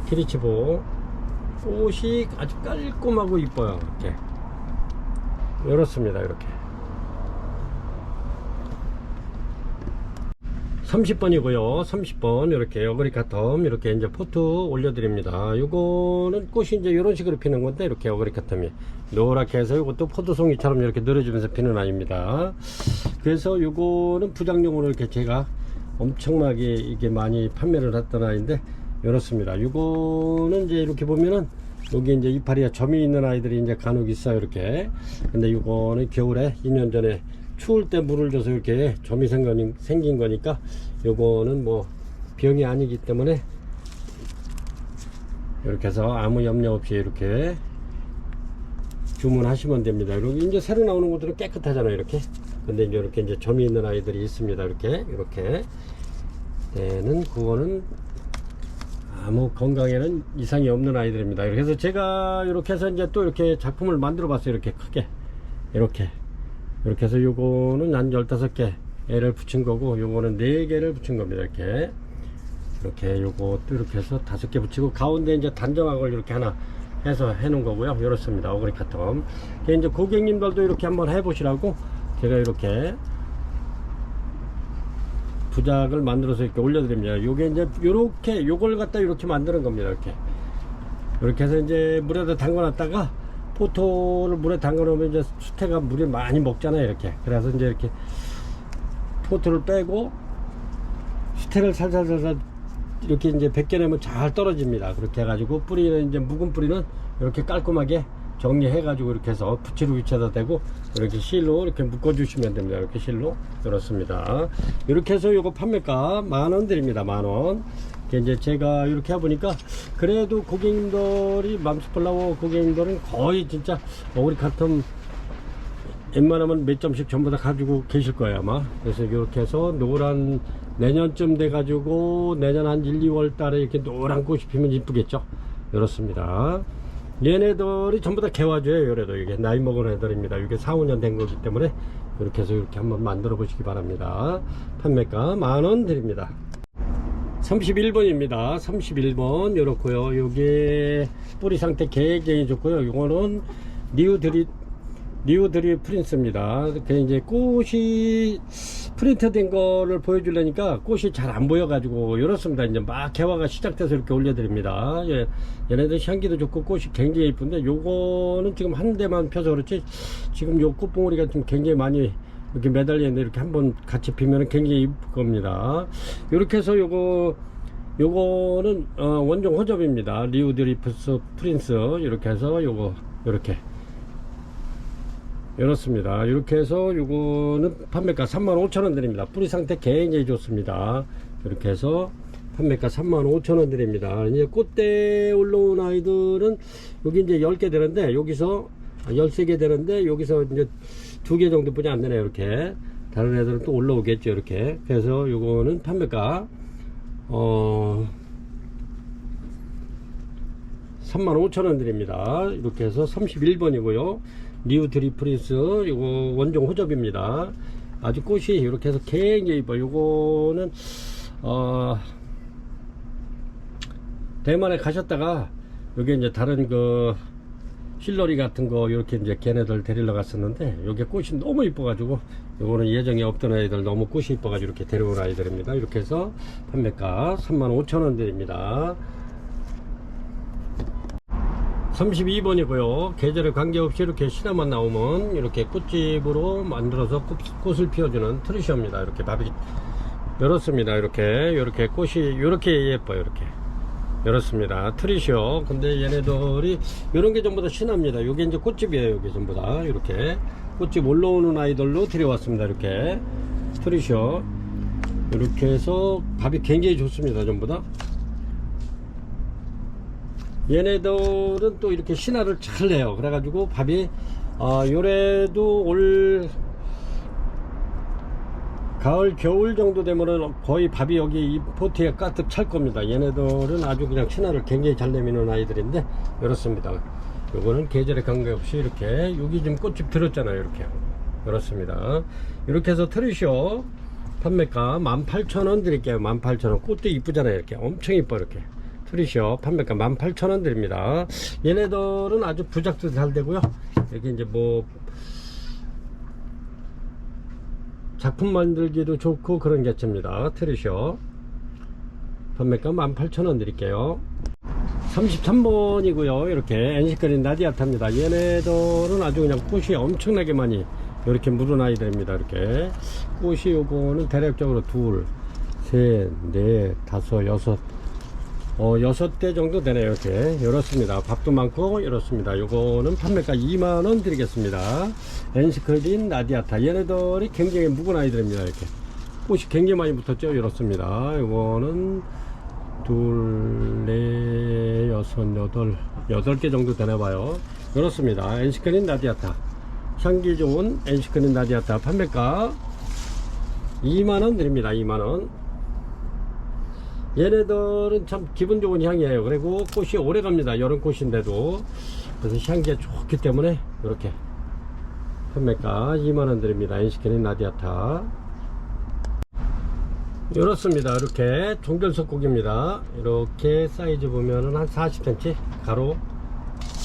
키리치보 꽃이 아주 깔끔하고 이뻐요. 이렇게 이렇습니다. 이렇게 30번이고요 30번 이렇게 어그리 카텀 이렇게 이제 포트 올려드립니다. 요거는 꽃이 이제 이런 식으로 피는 건데, 이렇게 어그리 카텀이 노랗게 해서 요것도 포도송이처럼 이렇게 늘어지면서 피는 아이입니다. 그래서 요거는 부장용으로 이렇게 제가 엄청나게 이게 많이 판매를 했던 아이인데, 이렇습니다. 요거는 이제 이렇게 보면은 여기 이제 이파리에 점이 있는 아이들이 이제 간혹 있어요. 이렇게. 근데 요거는 겨울에 2년 전에 추울 때 물을 줘서 이렇게 점이 생긴 거니까 요거는 뭐 병이 아니기 때문에 이렇게 해서 아무 염려 없이 이렇게 주문하시면 됩니다. 여기 이제 새로 나오는 것들은 깨끗하잖아요. 이렇게. 근데 이제 이렇게 이제 점이 있는 아이들이 있습니다. 이렇게 때는 그거는 아무 건강에는 이상이 없는 아이들입니다. 그래서 제가 이렇게 해서 이제 또 이렇게 작품을 만들어 봤어요. 이렇게 크게 이렇게 해서 요거는 한 15개 애를 붙인 거고, 요거는 4개를 붙인 겁니다. 이렇게 요것도 이렇게 해서 5개 붙이고, 가운데 이제 단정학을 이렇게 하나 해서 해 놓은 거고요. 이렇습니다. 어그리 카텀. 이제 고객님들도 이렇게 한번 해 보시라고 제가 이렇게 부작을 만들어서 이렇게 올려드립니다. 요게 이제 요렇게 요걸 갖다 이렇게 만드는 겁니다. 이렇게 해서 이제 물에다 담궈 놨다가 포토를 물에 담궈 놓으면 이제 수태가 물이 많이 먹잖아요. 이렇게. 그래서 이제 이렇게 포토를 빼고 수태를 살살살살 이렇게 이제 벗겨내면 잘 떨어집니다. 그렇게 해가지고 뿌리는 이제 묵은 뿌리는 이렇게 깔끔하게 정리해가지고 이렇게 해서 붙이로 위치에다 대고 이렇게 실로 이렇게 묶어주시면 됩니다. 이렇게 실로. 그렇습니다. 이렇게 해서 요거 판매가 10,000원 드립니다. 10,000원. 이제 제가 이렇게 해보니까 그래도 고객님들이 맘스플라워 고객님들은 거의 진짜 어그리 카텀 웬만하면 몇 점씩 전부 다 가지고 계실 거예요 아마. 그래서 이렇게 해서 노란 내년쯤 돼 가지고 내년 한 1, 2월 달에 이렇게 노란 꽃이 피면 이쁘겠죠. 이렇습니다. 얘네들이 전부 다 개화주예요. 그래도 이게 나이 먹은 애들입니다. 이게 4, 5년 된 거기 때문에 이렇게 해서 이렇게 한번 만들어 보시기 바랍니다. 판매가 10,000원 드립니다. 31번입니다. 31번 요렇고요. 요게 뿌리 상태 굉장히 좋고요. 요거는 리우드리 프린스입니다. 그 이제 꽃이 프린트 된 거를 보여주려니까 꽃이 잘 안 보여가지고 이렇습니다. 이제 막 개화가 시작돼서 이렇게 올려드립니다. 예, 얘네들 향기도 좋고 꽃이 굉장히 예쁜데, 요거는 지금 한 대만 펴서 그렇지 지금 요 꽃봉오리가 좀 굉장히 많이 이렇게 매달려 있는데, 이렇게 한번 같이 피면 굉장히 이쁠 겁니다. 이렇게 해서 요거는 원종 호접입니다. 리우드리프스 프린스. 이렇게 해서 요거 이렇게 이렇습니다. 이렇게 해서 요거는 판매가 35,000원 드립니다. 뿌리 상태 굉장히 좋습니다. 이렇게 해서 판매가 35,000원 드립니다. 이제 꽃대 올라온 아이들은 여기 이제 10개 되는데, 여기서 13개 되는데 여기서 이제 2개 정도 뿐이 안 되네요. 이렇게 다른 애들은 또 올라오겠죠. 이렇게. 그래서 요거는 판매가 35,000원 드립니다. 이렇게 해서 31번이고요 리우드리 프린스 요거 원종 호접입니다. 아주 꽃이 이렇게 해서 굉장히 이뻐. 요거는 대만에 가셨다가 여기 이제 다른 그 실러리 같은 거 이렇게 이제 걔네들 데리러 갔었는데, 요게 꽃이 너무 이뻐 가지고 요거는 예정에 없던 아이들 너무 꽃이 이뻐 가지고 이렇게 데려온 아이들입니다. 이렇게 해서 판매가 35,000원 드립니다. 32번이고요 계절에 관계없이 이렇게 시나만 나오면 이렇게 꽃집으로 만들어서 꽃을 피워주는 트리시오입니다. 이렇게 밥이 이렇습니다. 이렇게 꽃이 이렇게 예뻐요. 이렇습니다. 트리시오. 근데 얘네들이 이런 게 전부 다 신합니다. 요게 이제 꽃집이에요. 요게 전부 다 이렇게 꽃집 올라오는 아이들로 들여왔습니다. 이렇게 트리시오. 이렇게 해서 밥이 굉장히 좋습니다. 전부 다. 얘네들은 또 이렇게 신화를 잘 내요. 그래가지고 밥이 요래도 올 가을 겨울 정도 되면은 거의 밥이 여기 이 포트에 가득 찰 겁니다. 얘네들은 아주 그냥 신화를 굉장히 잘 내미는 아이들인데 이렇습니다. 요거는 계절에 관계없이 이렇게 여기 지금 꽃집 들었잖아요. 이렇게 그렇습니다. 이렇게 해서 트리시오 판매가 18,000원 드릴게요. 18,000원. 꽃도 이쁘잖아요. 이렇게 엄청 이뻐. 이렇게 트리셔 판매가 18,000원 드립니다. 얘네들은 아주 부작도 잘 되고요. 여기 이제 뭐 작품 만들기도 좋고 그런 개체입니다. 트리셔 판매가 18,000원 드릴게요. 33번이고요. 이렇게 엔시크린 라디아타입니다. 얘네들은 아주 그냥 꽃이 엄청나게 많이 이렇게 물은 아이들입니다. 이렇게 꽃이 요거는 대략적으로 둘, 셋, 넷, 다섯, 여섯, 6대 정도 되네요. 이렇게 이렇습니다. 밥도 많고 이렇습니다. 요거는 판매가 2만원 드리겠습니다. 엔시크린 라디아타 얘네들이 굉장히 묵은 아이들입니다. 이렇게 꽃이 굉장히 많이 붙었죠. 이렇습니다. 요거는 둘, 넷, 여섯, 여덟 개 정도 되나봐요. 이렇습니다. 엔시크린 라디아타 향기 좋은 엔시크린 라디아타 판매가 2만원 드립니다. 2만원. 얘네들은 참 기분 좋은 향이에요. 그리고 꽃이 오래 갑니다. 여름 꽃인데도. 그래서 향기가 좋기 때문에 이렇게 판매가 2만원 드립니다. 엔시크린 라디아타. 이렇습니다. 이렇게 종결석곡입니다. 이렇게 사이즈 보면은 한 40cm 가로.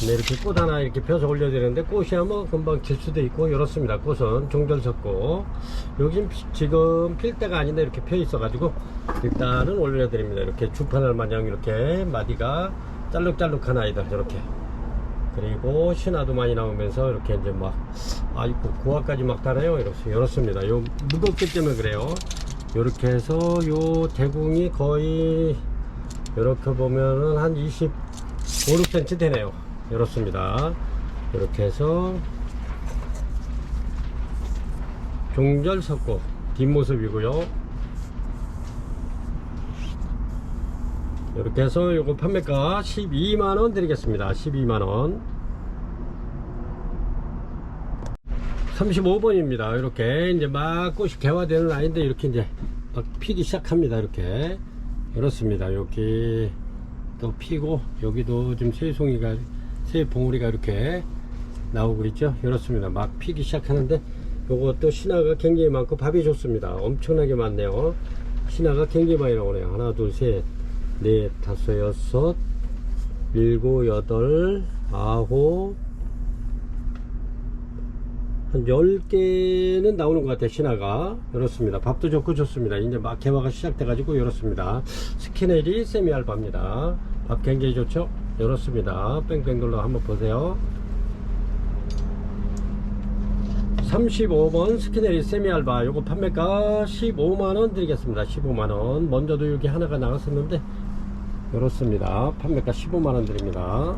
네, 이렇게 꽃 하나 이렇게 펴서 올려드리는데 꽃이 뭐 금방 질 수도 있고 이렇습니다. 꽃은 종결석곡. 여기 지금 필 때가 아닌데 이렇게 펴 있어 가지고 일단은 올려드립니다. 이렇게 주판을 마냥 이렇게 마디가 짤룩짤룩한 아이들 이렇게. 그리고 신화도 많이 나오면서 이렇게 이제 막 아이고 고화까지 막 달아요. 이렇습니다. 요 무겁기 때문에 그래요. 이렇게 해서 요 대궁이 거의 이렇게 보면은 한 25, 6cm 되네요. 이렇습니다. 이렇게 해서 종결석곡 뒷모습이고요. 이렇게 해서 요거 판매가 12만원 드리겠습니다. 12만원. 35번입니다. 이렇게 이제 막 꽃이 개화되는 아이인데 이렇게 이제 막 피기 시작합니다. 이렇게 이렇습니다. 여기 또 피고 여기도 지금 새 봉우리가 이렇게 나오고 있죠. 이렇습니다. 막 피기 시작하는데 요것도 신화가 굉장히 많고 밥이 좋습니다. 엄청나게 많네요. 신화가 굉장히 많이 나오네요. 하나, 둘, 셋, 넷, 다섯, 여섯, 일곱, 여덟, 아홉, 한 10개는 나오는 것 같아요. 신화가 이렇습니다. 밥도 좋고 좋습니다. 이제 막 개화가 시작돼 가지고 이렇습니다. 스키넬이 세미알바입니다. 밥 굉장히 좋죠. 이렇습니다. 뺑뺑 돌러 한번 보세요. 35번 스키넬이 세미알바 요거 판매가 15만원 드리겠습니다. 15만원. 먼저도 여기 하나가 나갔었는데 이렇습니다. 판매가 15만원 드립니다.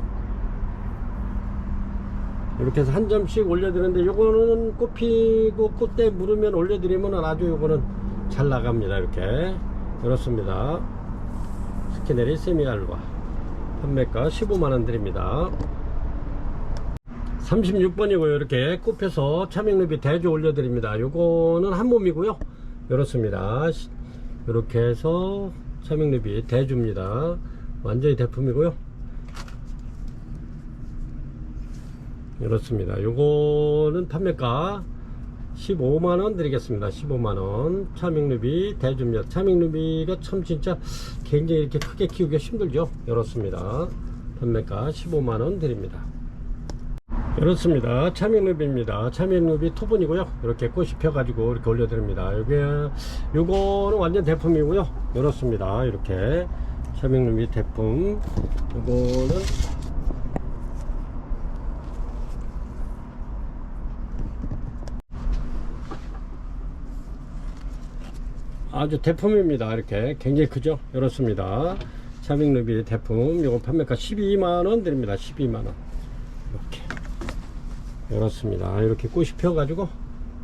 이렇게 해서 한 점씩 올려드리는데 요거는 꽃 피고 꽃대 물으면 올려드리면 아주 요거는 잘 나갑니다. 이렇게 이렇습니다. 스키넬이 세미알바 판매가 15만원 드립니다. 36번이고요. 이렇게 꽃 펴서 차명루비 대조 올려드립니다. 요거는 한 몸이고요. 이렇습니다. 이렇게 해서 차명루비 대주입니다. 완전히 대품이고요. 이렇습니다. 요거는 판매가 15만원 드리겠습니다. 15만원. 차명루비 대주입니다. 차명루비가 참 진짜 굉장히 이렇게 크게 키우기가 힘들죠. 이렇습니다. 판매가 15만원 드립니다. 이렇습니다. 차명루비입니다. 차명루비 토분이고요. 이렇게 꽃이 펴가지고 이렇게 올려드립니다. 요거는 완전 대품이고요. 이렇습니다. 이렇게 차명루비 대품. 요거는 아주 대품입니다. 이렇게 굉장히 크죠. 이렇습니다. 차명루비 대품. 요거 판매가 12만원 드립니다. 12만원. 이렇게 이렇습니다. 이렇게 꽃이 펴 가지고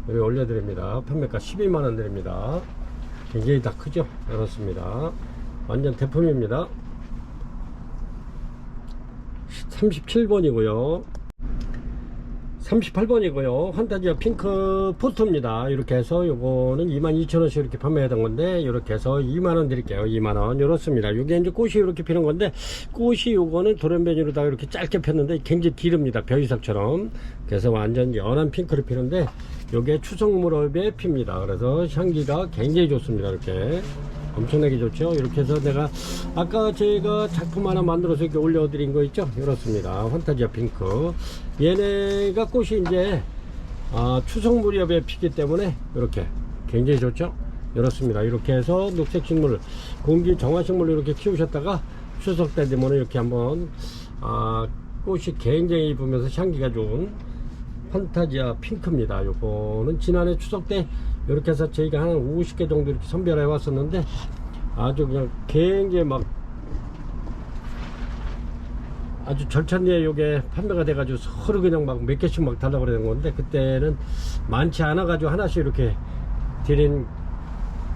여기 올려드립니다. 판매가 12만원 드립니다. 굉장히 다 크죠. 이렇습니다. 완전 대품입니다. 37번이고요 38번이고요 판타지아 핑크 포트입니다. 이렇게 해서 요거는 22,000원씩 이렇게 판매하던 건데 이렇게 해서 2만원 드릴게요. 2만원. 이렇습니다. 요게 이제 꽃이 이렇게 피는 건데 꽃이 요거는 돌연변이로다가 이렇게 짧게 폈는데 굉장히 기릅니다. 벼이삭처럼. 그래서 완전 연한 핑크를 피는데 요게 추석 무렵에 핍니다. 그래서 향기가 굉장히 좋습니다. 이렇게 엄청나게 좋죠. 이렇게 해서 내가 아까 제가 작품 하나 만들어서 이렇게 올려드린 거 있죠. 이렇습니다. 판타지아 핑크. 얘네가 꽃이 이제 추석 무렵에 피기 때문에 이렇게 굉장히 좋죠. 이렇습니다. 이렇게 해서 녹색 식물, 공기 정화 식물로 이렇게 키우셨다가 추석 때 되면 이렇게 한번 꽃이 굉장히 이쁘면서 향기가 좋은 판타지아 핑크입니다. 요거는 지난해 추석 때 이렇게 해서 저희가 한 50개 정도 이렇게 선별해 왔었는데 아주 그냥 굉장히 막 아주 절찬리에 요게 판매가 돼가지고 서로 그냥 막 몇 개씩 막 달라고 그러는 건데, 그때는 많지 않아 가지고 하나씩 이렇게 드린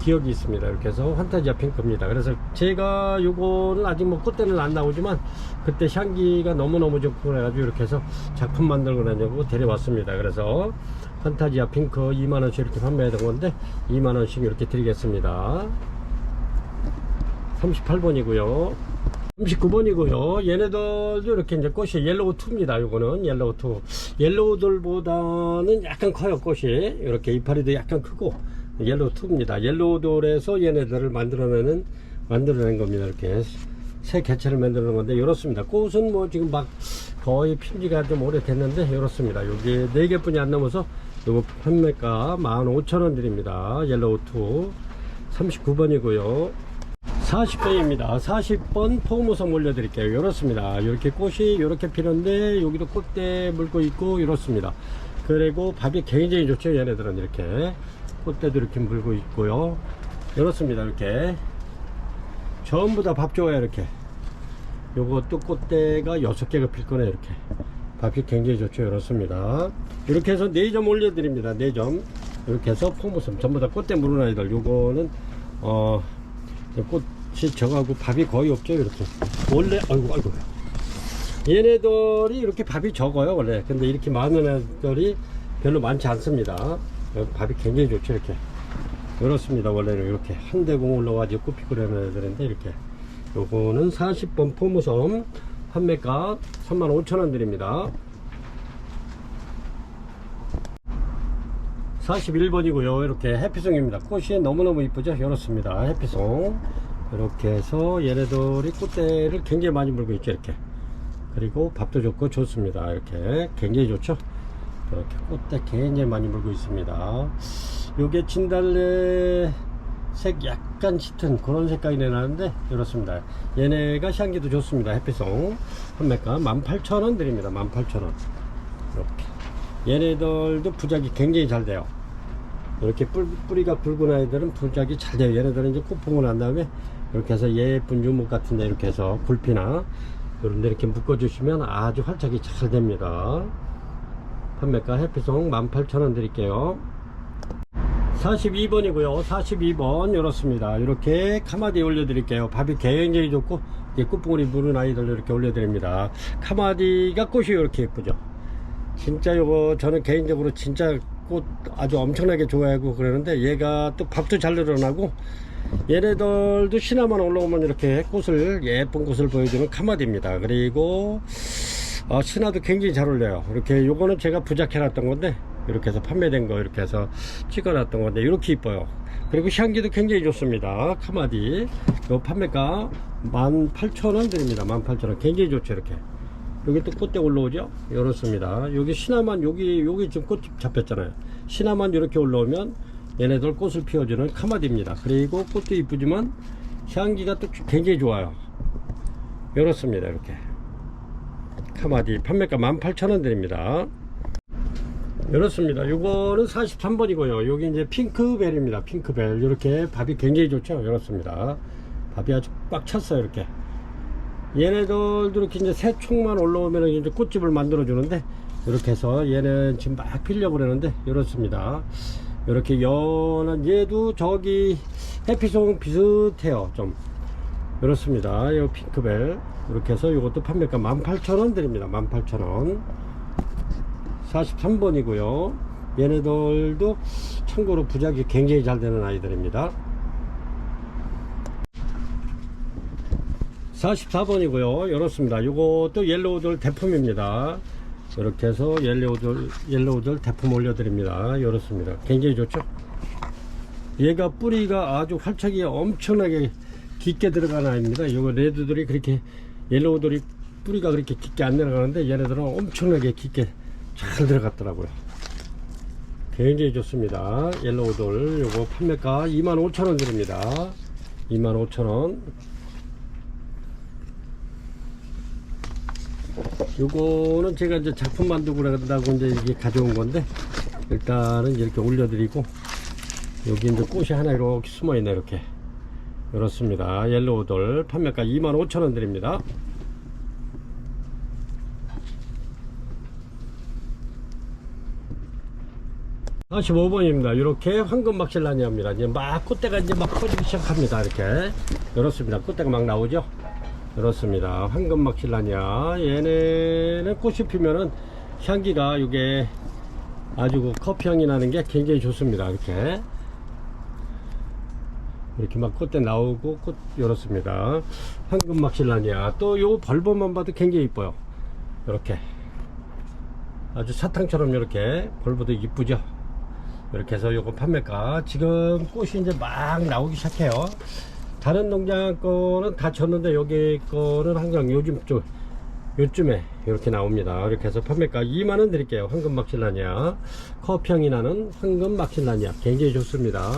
기억이 있습니다. 이렇게 해서 판타지아 핑크입니다. 그래서 제가 요거는 아직 뭐 꽃대는 안 나오지만 그때 향기가 너무너무 좋고 그래가지고 이렇게 해서 작품 만들고 다니고 데려왔습니다. 그래서 판타지아 핑크 2만원씩 이렇게 판매하던 건데 2만원씩 이렇게 드리겠습니다. 38번이고요 39번이고요 얘네들도 이렇게 이제 꽃이 옐로우 2입니다. 요거는 옐로우 2. 옐로우들보다는 약간 커요. 꽃이 이렇게 이파리도 약간 크고 옐로우 2입니다. 옐로우돌에서 얘네들을 만들어낸 겁니다. 이렇게 새 개체를 만드는 건데 이렇습니다. 꽃은 뭐 지금 막 거의 핀지가 좀 오래됐는데 이렇습니다. 여기 4개뿐이 안 넘어서 요거 판매가 15,000원 드립니다. 옐로우 2. 39번이고요 40번입니다. 40번 포무섬 올려드릴게요. 이렇습니다. 이렇게 꽃이 이렇게 피는데 여기도 꽃대 물고 있고 이렇습니다. 그리고 밥이 굉장히 좋죠. 얘네들은 이렇게 꽃대도 이렇게 물고 있고요. 이렇습니다. 이렇게 전부 다 밥 좋아요. 이렇게 요것도 꽃대가 6개가 필 거네. 이렇게 밥이 굉장히 좋죠. 이렇습니다. 이렇게 해서 4점 올려드립니다. 4점. 이렇게 해서 포무섬 전부 다 꽃대 물은 아이들. 요거는 꽃이 적하고 밥이 거의 없죠. 이렇게 원래 아이고 얘네들이 이렇게 밥이 적어요 원래. 근데 이렇게 많은 애들이 별로 많지 않습니다. 밥이 굉장히 좋죠. 이렇게 이렇습니다. 원래는 이렇게 한 대공 올라가지고 꽃 피고 그러는 애들인데 이렇게 요거는 40번 포무섬 판매가 35,000원 드립니다. 41번이고요 이렇게 해피송입니다. 꽃이 너무너무 이쁘죠. 이렇습니다. 해피송 이렇게 해서 얘네들이 꽃대를 굉장히 많이 물고 있죠. 이렇게 그리고 밥도 좋고 좋습니다. 이렇게 굉장히 좋죠. 이렇게 꽃대 굉장히 많이 물고 있습니다. 요게 진달래 색 약간 짙은 그런 색깔이 나는데 이렇습니다. 얘네가 향기도 좋습니다. 해피송 판매가 18,000원 드립니다. 18,000원. 이렇게 얘네들도 부작이 굉장히 잘 돼요. 이렇게 뿌리가 굵은 아이들은 부작이 잘 돼요. 얘네들은 이제 꽃 보고 난 다음에 이렇게 해서 예쁜 유목 같은데 이렇게 해서 굴피나 이런 데 이렇게 묶어 주시면 아주 활착이 잘 됩니다. 판매가 해피송 18,000원 드릴게요. 42번이고요 42번 이렇습니다. 이렇게 카마디 올려드릴게요. 밥이 굉장히 좋고 꽃봉오리 무른 아이들 이렇게 올려드립니다. 카마디가 꽃이 이렇게 예쁘죠. 진짜 요거 저는 개인적으로 진짜 꽃 아주 엄청나게 좋아하고 그러는데 얘가 또 밥도 잘 늘어나고 얘네들도 신화만 올라오면 이렇게 꽃을 예쁜 꽃을 보여주는 카마디입니다. 그리고 신화도 굉장히 잘 올려요. 이렇게 요거는 제가 부작해 놨던 건데 이렇게 해서 판매된 거 이렇게 해서 찍어 놨던 건데 이렇게 이뻐요. 그리고 향기도 굉장히 좋습니다. 카마디 요 판매가 18,000원 드립니다. 18,000원 굉장히 좋죠. 이렇게 여기 또 꽃대 올라오죠. 이렇습니다. 여기 신화만 여기 지금 꽃 잡혔잖아요. 신화만 이렇게 올라오면 얘네들 꽃을 피워주는 카마디입니다. 그리고 꽃도 이쁘지만 향기가 또 굉장히 좋아요. 이렇습니다. 이렇게 카마디 판매가 18,000원 드립니다. 이렇습니다. 요거는 43번이고요 여기 이제 핑크벨입니다. 핑크벨 이렇게 밥이 굉장히 좋죠. 이렇습니다. 밥이 아주 꽉 찼어요. 이렇게 얘네들도 이렇게 이제 새 총만 올라오면 이제 꽃집을 만들어 주는데 이렇게 해서 얘는 지금 막 피려고 그러는데 이렇습니다. 이렇게 연한 얘도 저기 해피송 비슷해요. 좀 이렇습니다. 이 핑크벨 이렇게 해서 이것도 판매가 18,000원 드립니다. 18,000원. 43번이고요 얘네들도 참고로 부작이 굉장히 잘 되는 아이들입니다. 44번이고요 이렇습니다. 이것도 옐로우돌 대품입니다. 이렇게 해서 옐로우돌 대품 올려드립니다. 이렇습니다. 굉장히 좋죠. 44번이고요. 44번이고요. 이렇습니다. 요것도 옐로우돌 대품입니다. 이렇게 해서 옐로우돌 대품 올려드립니다. 이렇습니다. 굉장히 좋죠. 얘가 뿌리가 아주 활착이 엄청나게 깊게 들어가는 아이입니다. 요거 레드돌이 그렇게 옐로우돌이 뿌리가 그렇게 깊게 안 내려가는데 얘네들은 엄청나게 깊게 잘 들어갔더라고요. 굉장히 좋습니다. 옐로우돌 요거 판매가 25,000원 드립니다. 25,000원. 요거는 제가 이제 작품 만들고 그런다고 이제 이게 가져온 건데, 일단은 이렇게 올려드리고, 여기 이제 꽃이 하나 이렇게 숨어 있네, 이렇게. 그렇습니다. 옐로우돌 판매가 25,000원 드립니다. 아, 15번입니다. 이렇게 황금 막실라니아입니다. 이제 막 꽃대가 이제 막 퍼지기 시작합니다. 이렇게. 그렇습니다. 꽃대가 막 나오죠? 그렇습니다. 황금 막실라니아. 얘네는 꽃이 피면은 향기가 이게 아주 커피 향이 나는 게 굉장히 좋습니다. 이렇게. 이렇게 막 꽃대 나오고 꽃 열었습니다. 황금 막실라니아. 또 요 벌본만 봐도 굉장히 이뻐요. 이렇게. 아주 사탕처럼 이렇게 벌보도 이쁘죠? 이렇게 해서 요거 판매가 지금 꽃이 이제 막 나오기 시작해요. 다른 농장 거는 다 졌는데 여기 거는 항상 요즘에 이렇게 나옵니다. 이렇게 해서 판매가 2만원 드릴게요. 황금 막실라니아. 커피향이 나는 황금 막실라니아. 굉장히 좋습니다.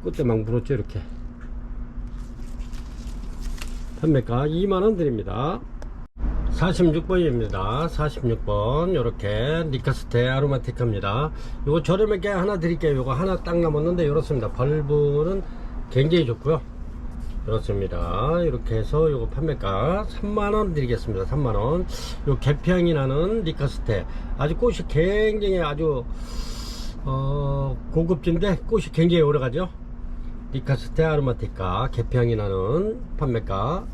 꽃대 막 물었죠, 이렇게. 판매가 2만원 드립니다. 46번입니다. 46번. 요렇게 니카스테 아로마티카입니다. 요거 저렴하게 하나 드릴게요. 요거 하나 딱 남았는데 이렇습니다. 벌브는 굉장히 좋고요. 그렇습니다. 이렇게 해서 요거 판매가 3만원 드리겠습니다. 3만원. 요 계피향이 나는 니카스테. 아주 꽃이 굉장히 아주 고급진데 꽃이 굉장히 오래가죠. 니카스테 아로마티카 계피향이 나는 판매가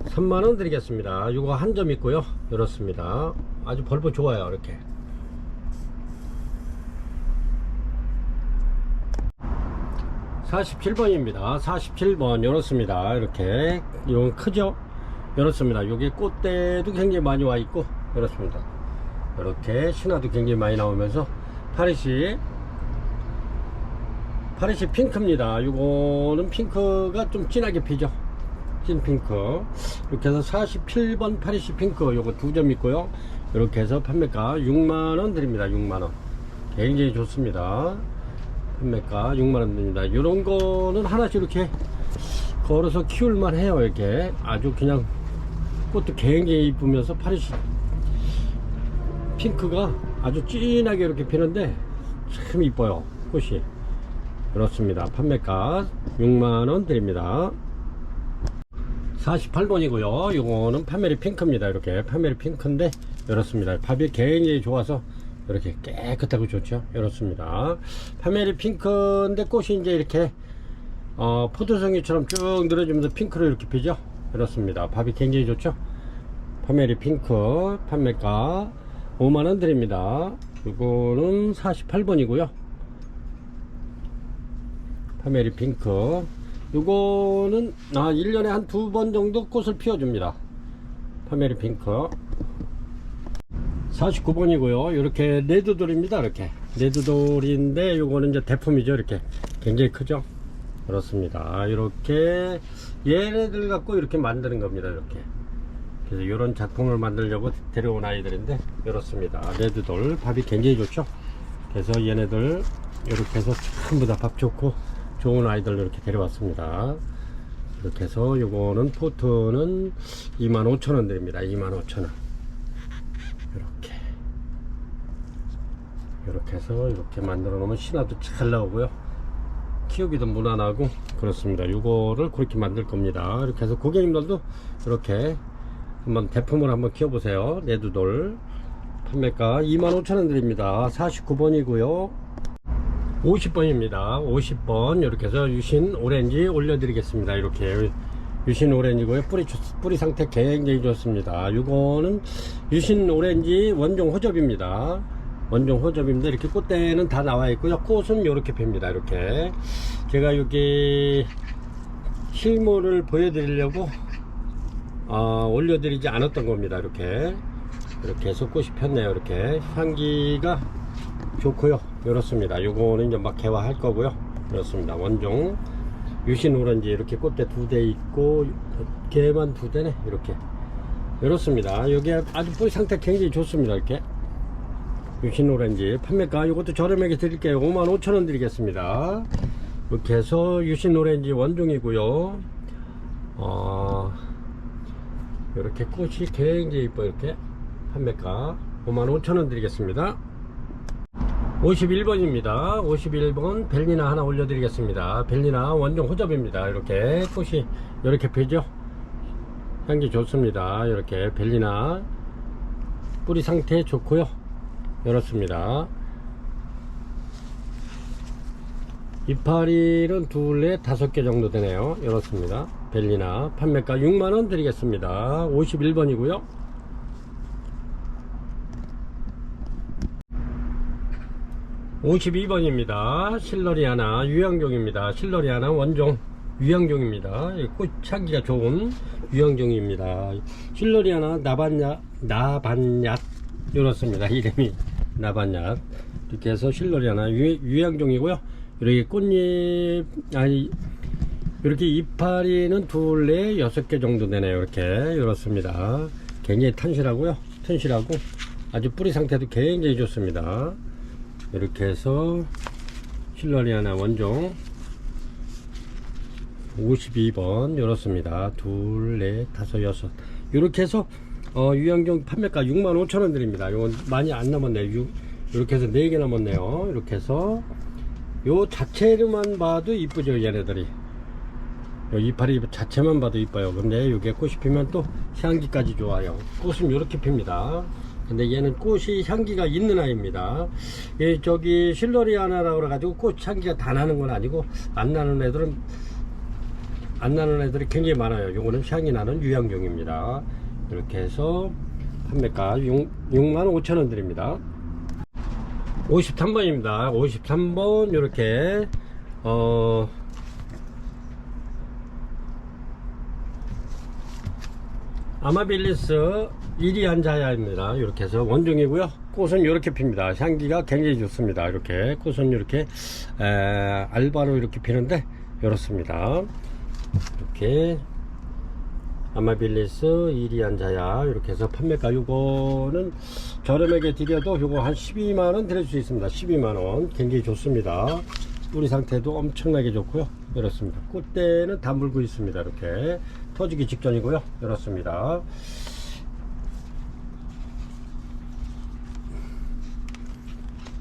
3만원 드리겠습니다. 이거 한 점 있고요. 이렇습니다. 아주 벌보 좋아요. 이렇게. (47번입니다) 47번 이렇습니다. 이렇게 이건 크죠. 이렇습니다. 여기 꽃대도 굉장히 많이 와 있고 이렇습니다. 이렇게 신화도 굉장히 많이 나오면서 파리시 핑크입니다. 이거는 핑크가 좀 진하게 피죠. 찐 핑크. 이렇게 해서 47번 파리시 핑크 요거 두 점 있고요. 이렇게 해서 판매가 6만원 드립니다. 6만원. 굉장히 좋습니다. 판매가 6만원 드립니다. 요런 거는 하나씩 이렇게 걸어서 키울만 해요. 이렇게 아주 그냥 꽃도 굉장히 이쁘면서 파리시 핑크가 아주 진하게 이렇게 피는데 참 이뻐요. 꽃이. 그렇습니다. 판매가 6만원 드립니다. 48번이고요. 요거는 파메리 핑크입니다. 이렇게 파메리 핑크인데 이렇습니다. 밥이 굉장히 좋아서 이렇게 깨끗하고 좋죠. 이렇습니다. 파메리 핑크인데 꽃이 이제 이렇게 포도송이처럼 쭉 늘어지면서 핑크로 이렇게 피죠. 이렇습니다. 밥이 굉장히 좋죠. 파메리 핑크 판매가 5만원 드립니다. 이거는 48번이고요. 파메리 핑크 요거는 1년에 한 2번 정도 꽃을 피워줍니다. 파메리 핑크. 49번이고요 이렇게 레드돌입니다. 이렇게 레드돌인데 요거는 이제 대품이죠. 이렇게 굉장히 크죠. 그렇습니다. 이렇게 얘네들 갖고 이렇게 만드는 겁니다. 이렇게 그래서 이런 작품을 만들려고 데려온 아이들인데 이렇습니다. 레드돌 밥이 굉장히 좋죠. 그래서 얘네들 이렇게 해서 전부 다 밥 좋고 좋은 아이들 이렇게 데려왔습니다. 이렇게 해서 요거는 포트는 25,000원 드립니다. 25,000원. 이렇게 해서 이렇게 만들어 놓으면 신화도 잘 나오고요. 키우기도 무난하고 그렇습니다. 요거를 그렇게 만들 겁니다. 이렇게 해서 고객님들도 이렇게 한번 대품을 한번 키워보세요. 레드돌 판매가 25,000원 드립니다. 49번이고요 50번입니다 50번 이렇게 해서 유신 오렌지 올려드리겠습니다. 이렇게 유신 오렌지고요. 뿌리 상태 굉장히 좋습니다. 이거는 유신 오렌지 원종 호접입니다. 원종 호접인데 이렇게 꽃대는 다 나와 있고요. 꽃은 이렇게 핍니다. 이렇게 제가 여기 실물을 보여드리려고 올려드리지 않았던 겁니다. 이렇게 해서 꽃이 폈네요. 이렇게 향기가 좋고요. 이렇습니다. 요거는 이제 막 개화할 거고요. 이렇습니다. 원종 유신 오렌지 이렇게 꽃대 2대 있고 개만 2대네. 이렇게 이렇습니다. 여기 아주 뿌리 상태 굉장히 좋습니다. 이렇게 유신 오렌지 판매가 이것도 저렴하게 드릴게요. 55,000원 드리겠습니다. 이렇게 해서 유신 오렌지 원종이고요. 이렇게 꽃이 굉장히 이뻐. 이렇게 판매가 55,000원 드리겠습니다. 51번입니다. 51번 벨리나 하나 올려드리겠습니다. 벨리나 원종 호접입니다. 이렇게 꽃이 이렇게 펴죠. 향기 좋습니다. 이렇게 벨리나 뿌리 상태 좋고요. 이렇습니다. 이파리는 2, 4, 5개 정도 되네요. 이렇습니다. 벨리나 판매가 6만원 드리겠습니다. 51번이고요. 52번입니다. 실러리아나 유향종입니다. 실러리아나 원종 유향종입니다. 꽃향기가 좋은 유향종입니다. 실러리아나 나반얏 이렇습니다. 이름이 나반얏. 이렇게 해서 실러리아나 유향종이고요. 이렇게 꽃잎 이렇게 이파리는 2, 6개 정도 되네요. 이렇게 이렇습니다. 굉장히 튼실하고요. 튼실하고 아주 뿌리 상태도 굉장히 좋습니다. 이렇게 해서 실러리아나 원종 52번 이렇습니다. 2, 4, 5, 6 이렇게 해서 유향종 판매가 65,000원 드립니다. 이건 많이 안 남았네요. 이렇게 해서 4개 남았네요. 이렇게 해서 요 자체로만 봐도 이쁘죠. 얘네들이 요 이파리 자체만 봐도 이뻐요. 근데 이게 꽃이 피면 또 향기까지 좋아요. 꽃은 이렇게 핍니다. 근데 얘는 꽃이 향기가 있는 아이입니다. 저기 실러리아나라고 그래가지고 꽃 향기가 다 나는 건 아니고 안 나는 애들이 굉장히 많아요. 요거는 향이 나는 유향종입니다. 이렇게 해서 판매가 65,000원 드립니다. 53번입니다. 53번 이렇게 아마빌리스 이리안자야입니다. 이렇게 해서 원종이고요. 꽃은 이렇게 핍니다. 향기가 굉장히 좋습니다. 이렇게 꽃은 이렇게 알바로 이렇게 피는데 이렇습니다. 이렇게 아마빌리스 이리안자야 이렇게 해서 판매가 요거는 저렴하게 드려도 요거 한 12만원 드릴 수 있습니다. 12만원 굉장히 좋습니다. 뿌리 상태도 엄청나게 좋고요. 이렇습니다. 꽃대는 다 물고 있습니다. 이렇게 터지기 직전이고요. 이렇습니다.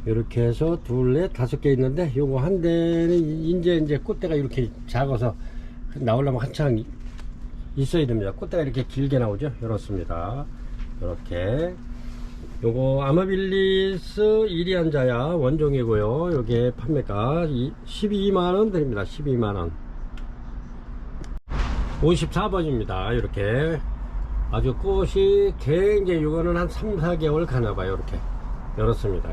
이렇게 해서 2, 4, 5개 있는데 요거 한 대는 이제 꽃대가 이렇게 작아서 나오려면 한창 있어야 됩니다. 꽃대가 이렇게 길게 나오죠. 이렇습니다. 이렇게 요거 아마빌리스 이리안자야 원종이고요. 요게 판매가 12만원 드립니다. 12만원. 54번입니다. 이렇게 아주 꽃이 굉장히 요거는 한 3, 4개월 가나봐요. 이렇게 이렇습니다.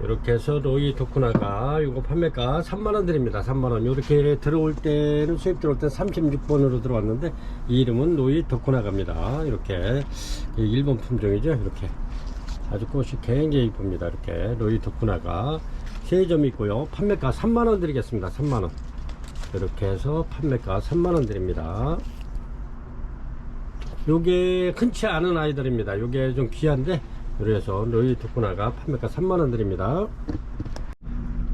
이렇게 해서 로이 도쿠나가 요거 판매가 3만원 드립니다. 3만원. 요렇게 들어올 때는 수입 들어올 때 36번으로 들어왔는데 이 이름은 로이 도쿠나가입니다. 이렇게 일본 품종이죠. 이렇게 아주 꽃이 굉장히 이쁩니다. 이렇게 로이 도쿠나가 3점 있고요. 판매가 3만원 드리겠습니다. 3만원. 이렇게 해서 판매가 3만원 드립니다. 요게 흔치 않은 아이들입니다. 요게 좀 귀한데 그래서 로이 도쿠나가 판매가 3만원 드립니다.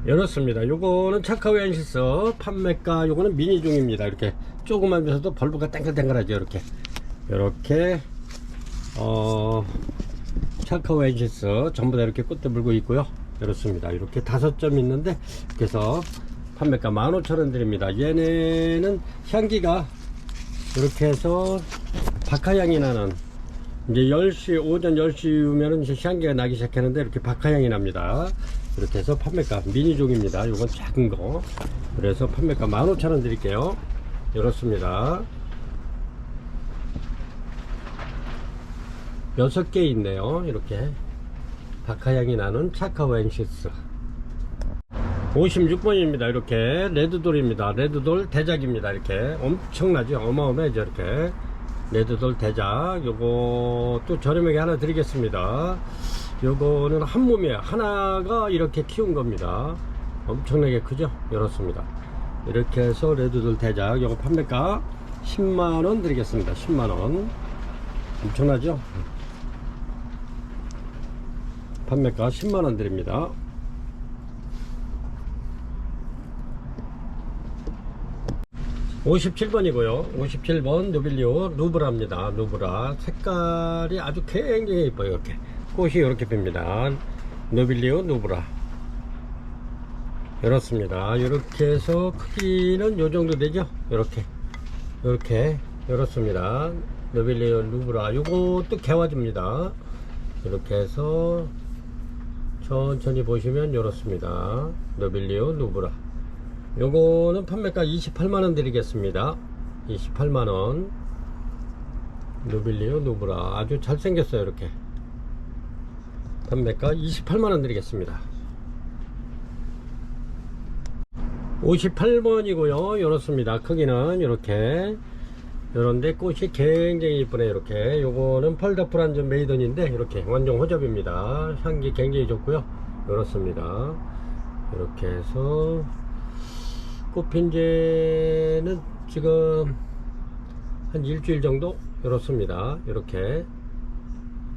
이렇습니다. 요거는 차카오 엔시스 판매가 요거는 미니종입니다. 이렇게 조그만면서도 벌브가 땡글땡글하죠. 이렇게 차카오 엔시스 전부 다 이렇게 꽃대 물고 있고요. 이렇습니다. 이렇게 5점 있는데 그래서 판매가 15,000원 드립니다. 얘네는 향기가 이렇게 해서 박하향이 나는 이제 10시 오전 10시면은 이제 향기가 나기 시작하는데 이렇게 박하향이 납니다. 이렇게 해서 판매가 미니종입니다. 요건 작은 거. 그래서 판매가 15,000원 드릴게요. 이렇습니다. 6개 있네요. 이렇게 박하향이 나는 차카오 엔시스 56번입니다. 이렇게 레드돌입니다. 레드돌 대작입니다. 이렇게 엄청나죠. 어마어마하죠. 이렇게 레드돌 대작 요거 또 저렴하게 하나 드리겠습니다. 요거는 한 몸이에요. 하나가 이렇게 키운 겁니다. 엄청나게 크죠? 이렇습니다. 이렇게 해서 레드돌 대작 요거 판매가 10만원 드리겠습니다. 10만원. 엄청나죠? 판매가 10만원 드립니다. 57번이고요 57번 노빌리오 누브라입니다. 누브라 색깔이 아주 굉장히 예뻐요. 이렇게 꽃이 이렇게 핍니다. 노빌리오 누브라 이렇습니다. 이렇게 해서 크기는 요 정도 되죠. 이렇게 이렇습니다. 노빌리오 누브라 요것도 개화집니다. 이렇게 해서 천천히 보시면 이렇습니다. 노빌리오 누브라 요거는 판매가 28만원 드리겠습니다. 28만원 노빌리오 누브라 아주 잘생겼어요. 이렇게 판매가 28만원 드리겠습니다. 58번이고요 이렇습니다. 크기는 이렇게 요런데 꽃이 굉장히 이쁘네. 이렇게 요거는 펄더프란즈 메이던인데 이렇게 완전 호접입니다. 향기 굉장히 좋고요 이렇습니다. 이렇게 해서 꽃핀 지는 지금 한 일주일 정도 이렇습니다. 이렇게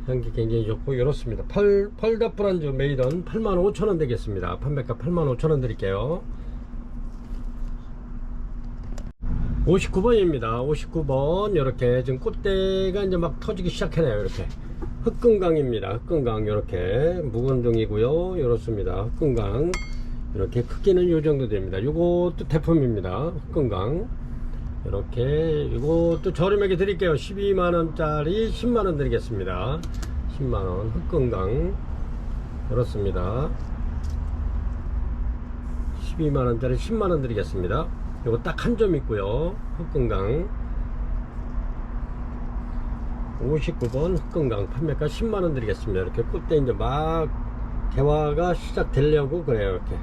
향기 굉장히 좋고 이렇습니다. 펄더프란즈 메이던 85,000원 되겠습니다. 판매가 85,000원 드릴게요. 59번입니다 59번 이렇게 지금 꽃대가 이제 막 터지기 시작하네요. 이렇게 흑금강입니다. 흑금강 이렇게 묵은둥이고요 이렇습니다. 흑금강 이렇게 크기는 요 정도 됩니다. 요것도 대품입니다. 흑금강 이렇게 이것도 저렴하게 드릴게요. 12만원짜리 10만원 드리겠습니다. 10만원 흑금강 이렇습니다. 12만원짜리 10만원 드리겠습니다. 요거 딱 한 점 있고요. 흑금강 59번 흑금강 판매가 10만원 드리겠습니다. 이렇게 꽃대 이제 막 개화가 시작되려고 그래요. 이렇게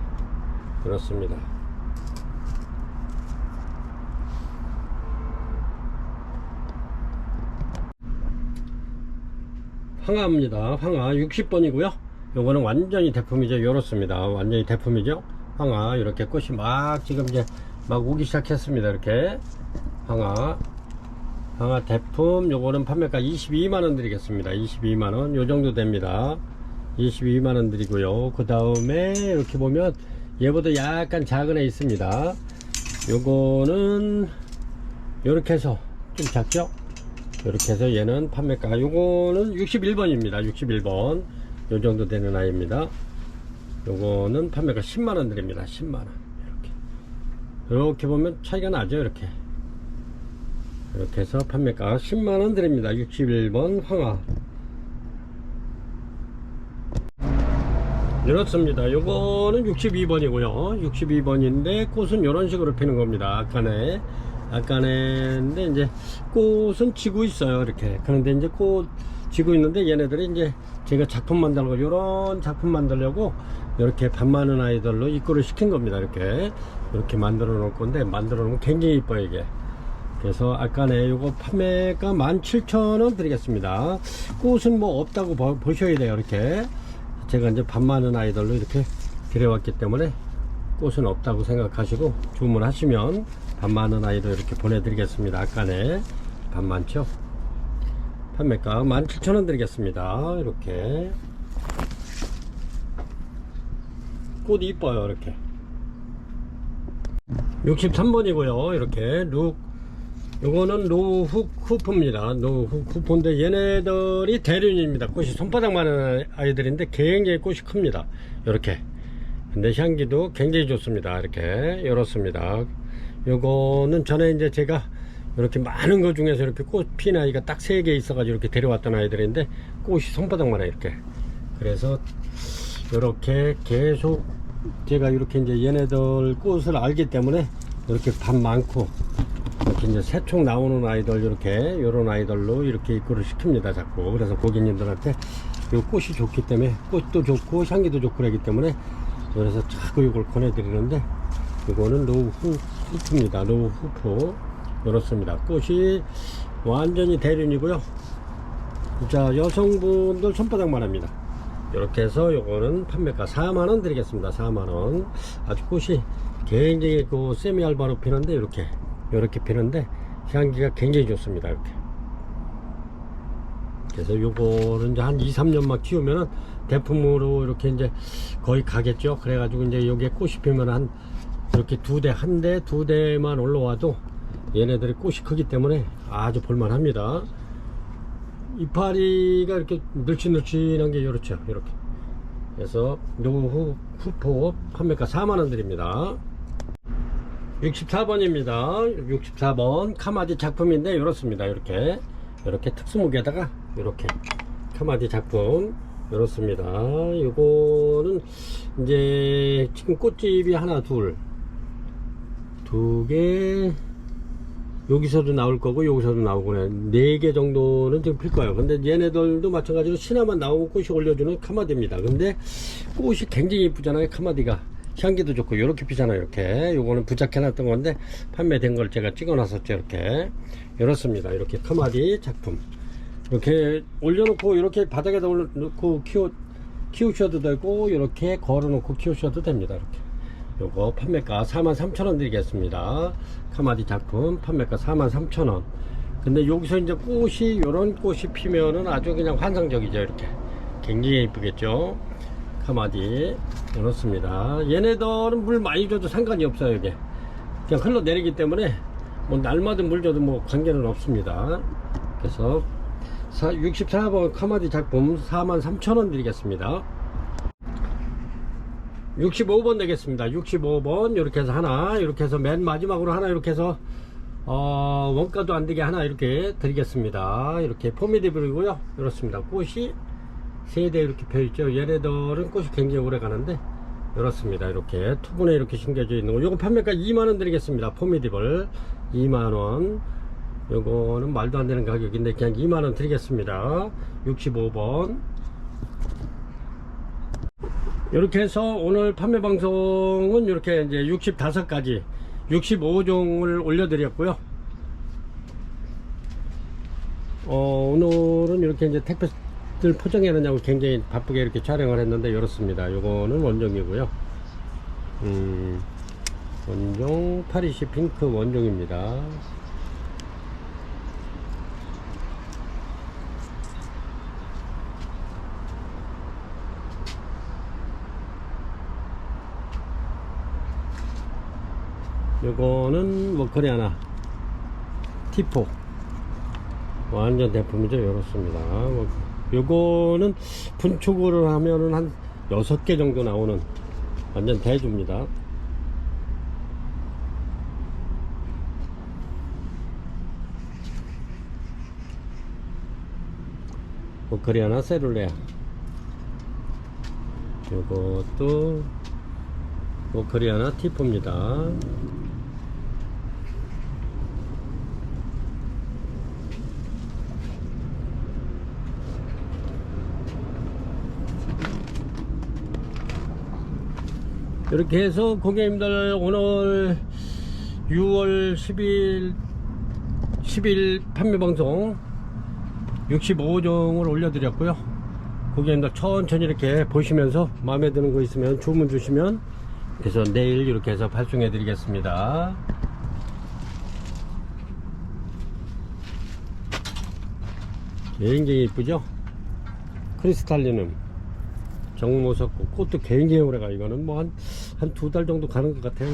그렇습니다. 황화입니다. 황화 60번이고요 요거는 완전히 대품이죠. 이렇습니다. 완전히 대품이죠. 황화 이렇게 꽃이 막 지금 이제 막 오기 시작했습니다. 이렇게 황화 대품 요거는 판매가 22만원 드리겠습니다. 22만원 요정도 됩니다. 22만원 드리고요. 그 다음에 이렇게 보면 얘보다 약간 작은 애 있습니다. 요거는 요렇게 해서 좀 작죠. 요렇게 해서 얘는 판매가 요거는 61번입니다 61번 요정도 되는 아이입니다. 요거는 판매가 10만원 드립니다. 10만원 이렇게 보면 차이가 나죠. 이렇게 해서 판매가 10만원 드립니다. 61번 황화 이렇습니다. 요거는 62번이고요 62번인데 꽃은 이런 식으로 피는 겁니다. 아까네인데 이제 꽃은 지고 있어요. 이렇게 그런데 이제 꽃 지고 있는데 얘네들이 이제 제가 작품 만들고 요런 작품 만들려고 이렇게 밥 많은 아이들로 입고를 시킨 겁니다. 이렇게 만들어 놓을 건데 만들어 놓으면 굉장히 이뻐요 이게. 그래서 아까네 요거 판매가 17,000원 드리겠습니다. 꽃은 뭐 없다고 보셔야 돼요. 이렇게 제가 이제 밥 많은 아이들로 이렇게 들여왔기 때문에 꽃은 없다고 생각하시고 주문하시면 밥 많은 아이들 이렇게 보내드리겠습니다. 아까네 밥 많죠. 판매가 17,000원 드리겠습니다. 이렇게 꽃이 이뻐요. 이렇게 63번이고요 이렇게 요거는 노후프입니다. 노후프인데 얘네들이 대륜입니다. 꽃이 손바닥만한 아이들인데 굉장히 꽃이 큽니다. 이렇게 근데 향기도 굉장히 좋습니다. 이렇습니다. 요거는 전에 이제 제가 이렇게 많은 것 중에서 이렇게 꽃 핀 아이가 딱 3개 있어가지고 이렇게 데려왔던 아이들인데 꽃이 손바닥만해. 이렇게 그래서 이렇게 계속 제가 이렇게 이제 얘네들 꽃을 알기 때문에 이렇게 밥 많고 이렇게 이제 새총 나오는 아이들 요런 아이들로 이렇게 입고를 시킵니다. 자꾸. 그래서 고객님들한테 요 꽃이 좋기 때문에 꽃도 좋고 향기도 좋고 그러기 때문에 그래서 자꾸 이걸 권해드리는데 이거는 노후프입니다. 노후프 이렇습니다. 꽃이 완전히 대륜이고요. 자, 여성분들 손바닥만 합니다. 이렇게 해서 요거는 판매가 4만원 드리겠습니다. 4만원. 아주 꽃이 굉장히 그 세미 알바로 피는데 이렇게 피는데 향기가 굉장히 좋습니다. 이렇게. 그래서 요거는 이제 한 2-3년만 키우면은 대품으로 이렇게 이제 거의 가겠죠. 그래가지고 이제 여기에 꽃이 피면 한 이렇게 한 대, 두 대만 올라와도 얘네들이 꽃이 크기 때문에 아주 볼만합니다. 이파리가 이렇게 늘씬늘씬한 게 이렇죠. 이렇게. 그래서 요 후포 판매가 4만원 드립니다. 64번입니다. 64번 카마디 작품인데 이렇습니다. 이렇게 특수무게에다가 이렇게 카마디 작품 이렇습니다. 요거는 이제 지금 꽃집이 하나 두 개 여기서도 나올 거고 여기서도 나오고 4개 정도는 지금 필 거예요. 근데 얘네들도 마찬가지로 신화만 나오고 꽃이 올려주는 카마디입니다. 근데 꽃이 굉장히 이쁘잖아요. 카마디가 향기도 좋고 이렇게 피잖아요. 이렇게 요거는 부착해 놨던 건데 판매된 걸 제가 찍어 놨었죠. 이렇습니다. 이렇게 카마디 작품 이렇게 올려놓고 이렇게 바닥에다 올려놓고 키우셔도 되고 이렇게 걸어놓고 키우셔도 됩니다. 이렇게 요거 판매가 43,000원 드리겠습니다. 카마디 작품 판매가 43,000원. 근데 여기서 이제 요런 꽃이 피면은 아주 그냥 환상적이죠. 이렇게 굉장히 이쁘겠죠. 카마디 이렇습니다. 얘네들은 물 많이 줘도 상관이 없어요. 이게 그냥 흘러내리기 때문에 뭐 날마다 물 줘도 뭐 관계는 없습니다. 그래서 64번 카마디 작품 43,000원 드리겠습니다. 65번 되겠습니다. 65번 이렇게 해서 하나, 이렇게 해서 맨 마지막으로 하나, 이렇게 해서 원가도 안 되게 하나 이렇게 드리겠습니다. 이렇게 포미디블이고요. 이렇습니다. 꽃이 3대 이렇게 펴있죠. 얘네들은 꽃이 굉장히 오래 가는데 이렇습니다. 이렇게 투분에 이렇게 심겨져 있는 거. 요거 판매가 2만원 드리겠습니다. 포미디블 2만원. 요거는 말도 안 되는 가격인데 그냥 2만원 드리겠습니다. 65번. 이렇게 해서 오늘 판매 방송은 이렇게 이제 65가지 65종을 올려드렸고요. 오늘은 이렇게 이제 택배들 포장해 놓냐고 굉장히 바쁘게 이렇게 촬영을 했는데 이렇습니다. 요거는 원종이고요. 원종 파리시 핑크 원종입니다. 요거는 뭐 코리아나 T4 완전 대품이죠. 이렇습니다. 요거는 분촉을 하면은 한 6개 정도 나오는 완전 대주입니다. 뭐 코리아나 세룰레아 요것도 뭐 코리아나 T4입니다. 이렇게 해서 고객님들 오늘 6월 10일 판매 방송 65종을 올려드렸고요. 고객님들 천천히 이렇게 보시면서 마음에 드는 거 있으면 주문 주시면 그래서 내일 이렇게 해서 발송해 드리겠습니다. 굉장히 이쁘죠? 크리스탈리눔 정모석 꽃도 굉장히 오래가. 이거는 뭐 한 2달 정도 가는 것 같아요.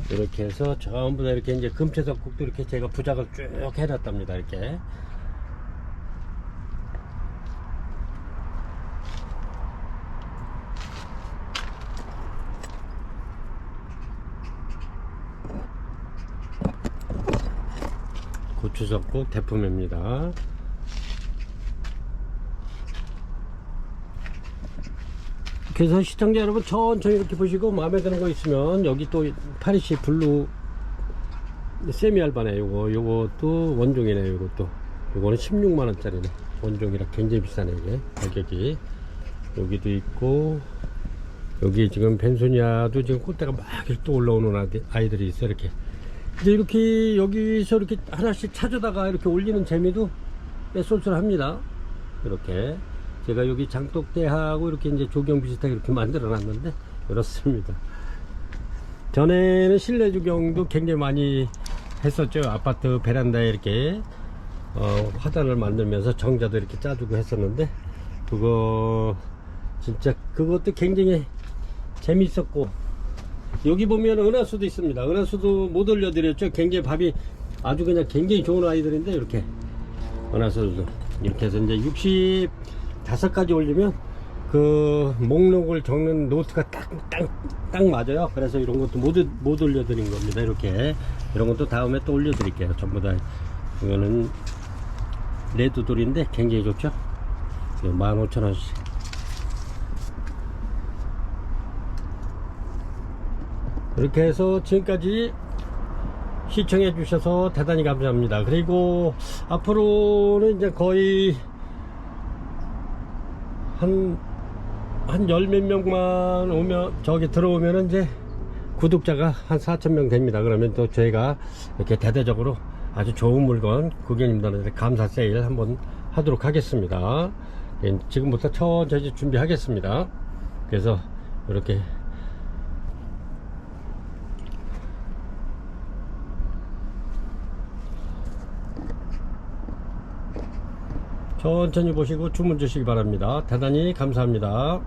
이렇게 해서 전부 다 이렇게 이제 금채석 꽃도 이렇게 제가 부작을 쭉 해놨답니다. 이렇게 고추석국 대품입니다. 그래서 시청자 여러분 천천히 이렇게 보시고 마음에 드는 거 있으면 여기 또 파리시 블루 세미알바네. 요것도 원종이네. 요거는 16만원짜리네. 원종이라 굉장히 비싸네. 이게 가격이. 여기도 있고 여기 지금 벤소니아도 지금 꽃대가 막 이렇게 또 올라오는 아이들이 있어. 이렇게 근데 이렇게 여기서 이렇게 하나씩 찾아다가 이렇게 올리는 재미도 쏠쏠합니다. 이렇게 제가 여기 장독대하고 이렇게 이제 조경 비슷하게 이렇게 만들어 놨는데 이렇습니다. 전에는 실내 조경도 굉장히 많이 했었죠. 아파트 베란다에 이렇게 화단을 만들면서 정자도 이렇게 짜주고 했었는데, 그거 진짜 그것도 굉장히 재밌었고, 여기 보면 은하수도 있습니다. 은하수도 못 올려드렸죠. 굉장히 밥이 아주 그냥 굉장히 좋은 아이들인데, 이렇게 은하수도 이렇게 해서 이제 65가지 올리면 그 목록을 적는 노트가 딱 맞아요. 그래서 이런 것도 못 올려드린 겁니다. 이렇게 이런 것도 다음에 또 올려드릴게요. 전부 다. 이거는 레드돌인데 굉장히 좋죠. 15,000원씩. 이렇게 해서 지금까지 시청해 주셔서 대단히 감사합니다. 그리고 앞으로는 이제 거의 한 열 몇 명만 들어오면은 이제 구독자가 한 4,000명 됩니다. 그러면 또 저희가 이렇게 대대적으로 아주 좋은 물건 고객님들한테 감사 세일 한번 하도록 하겠습니다. 지금부터 천천히 준비하겠습니다. 그래서 이렇게 천천히 보시고 주문 주시기 바랍니다. 대단히 감사합니다.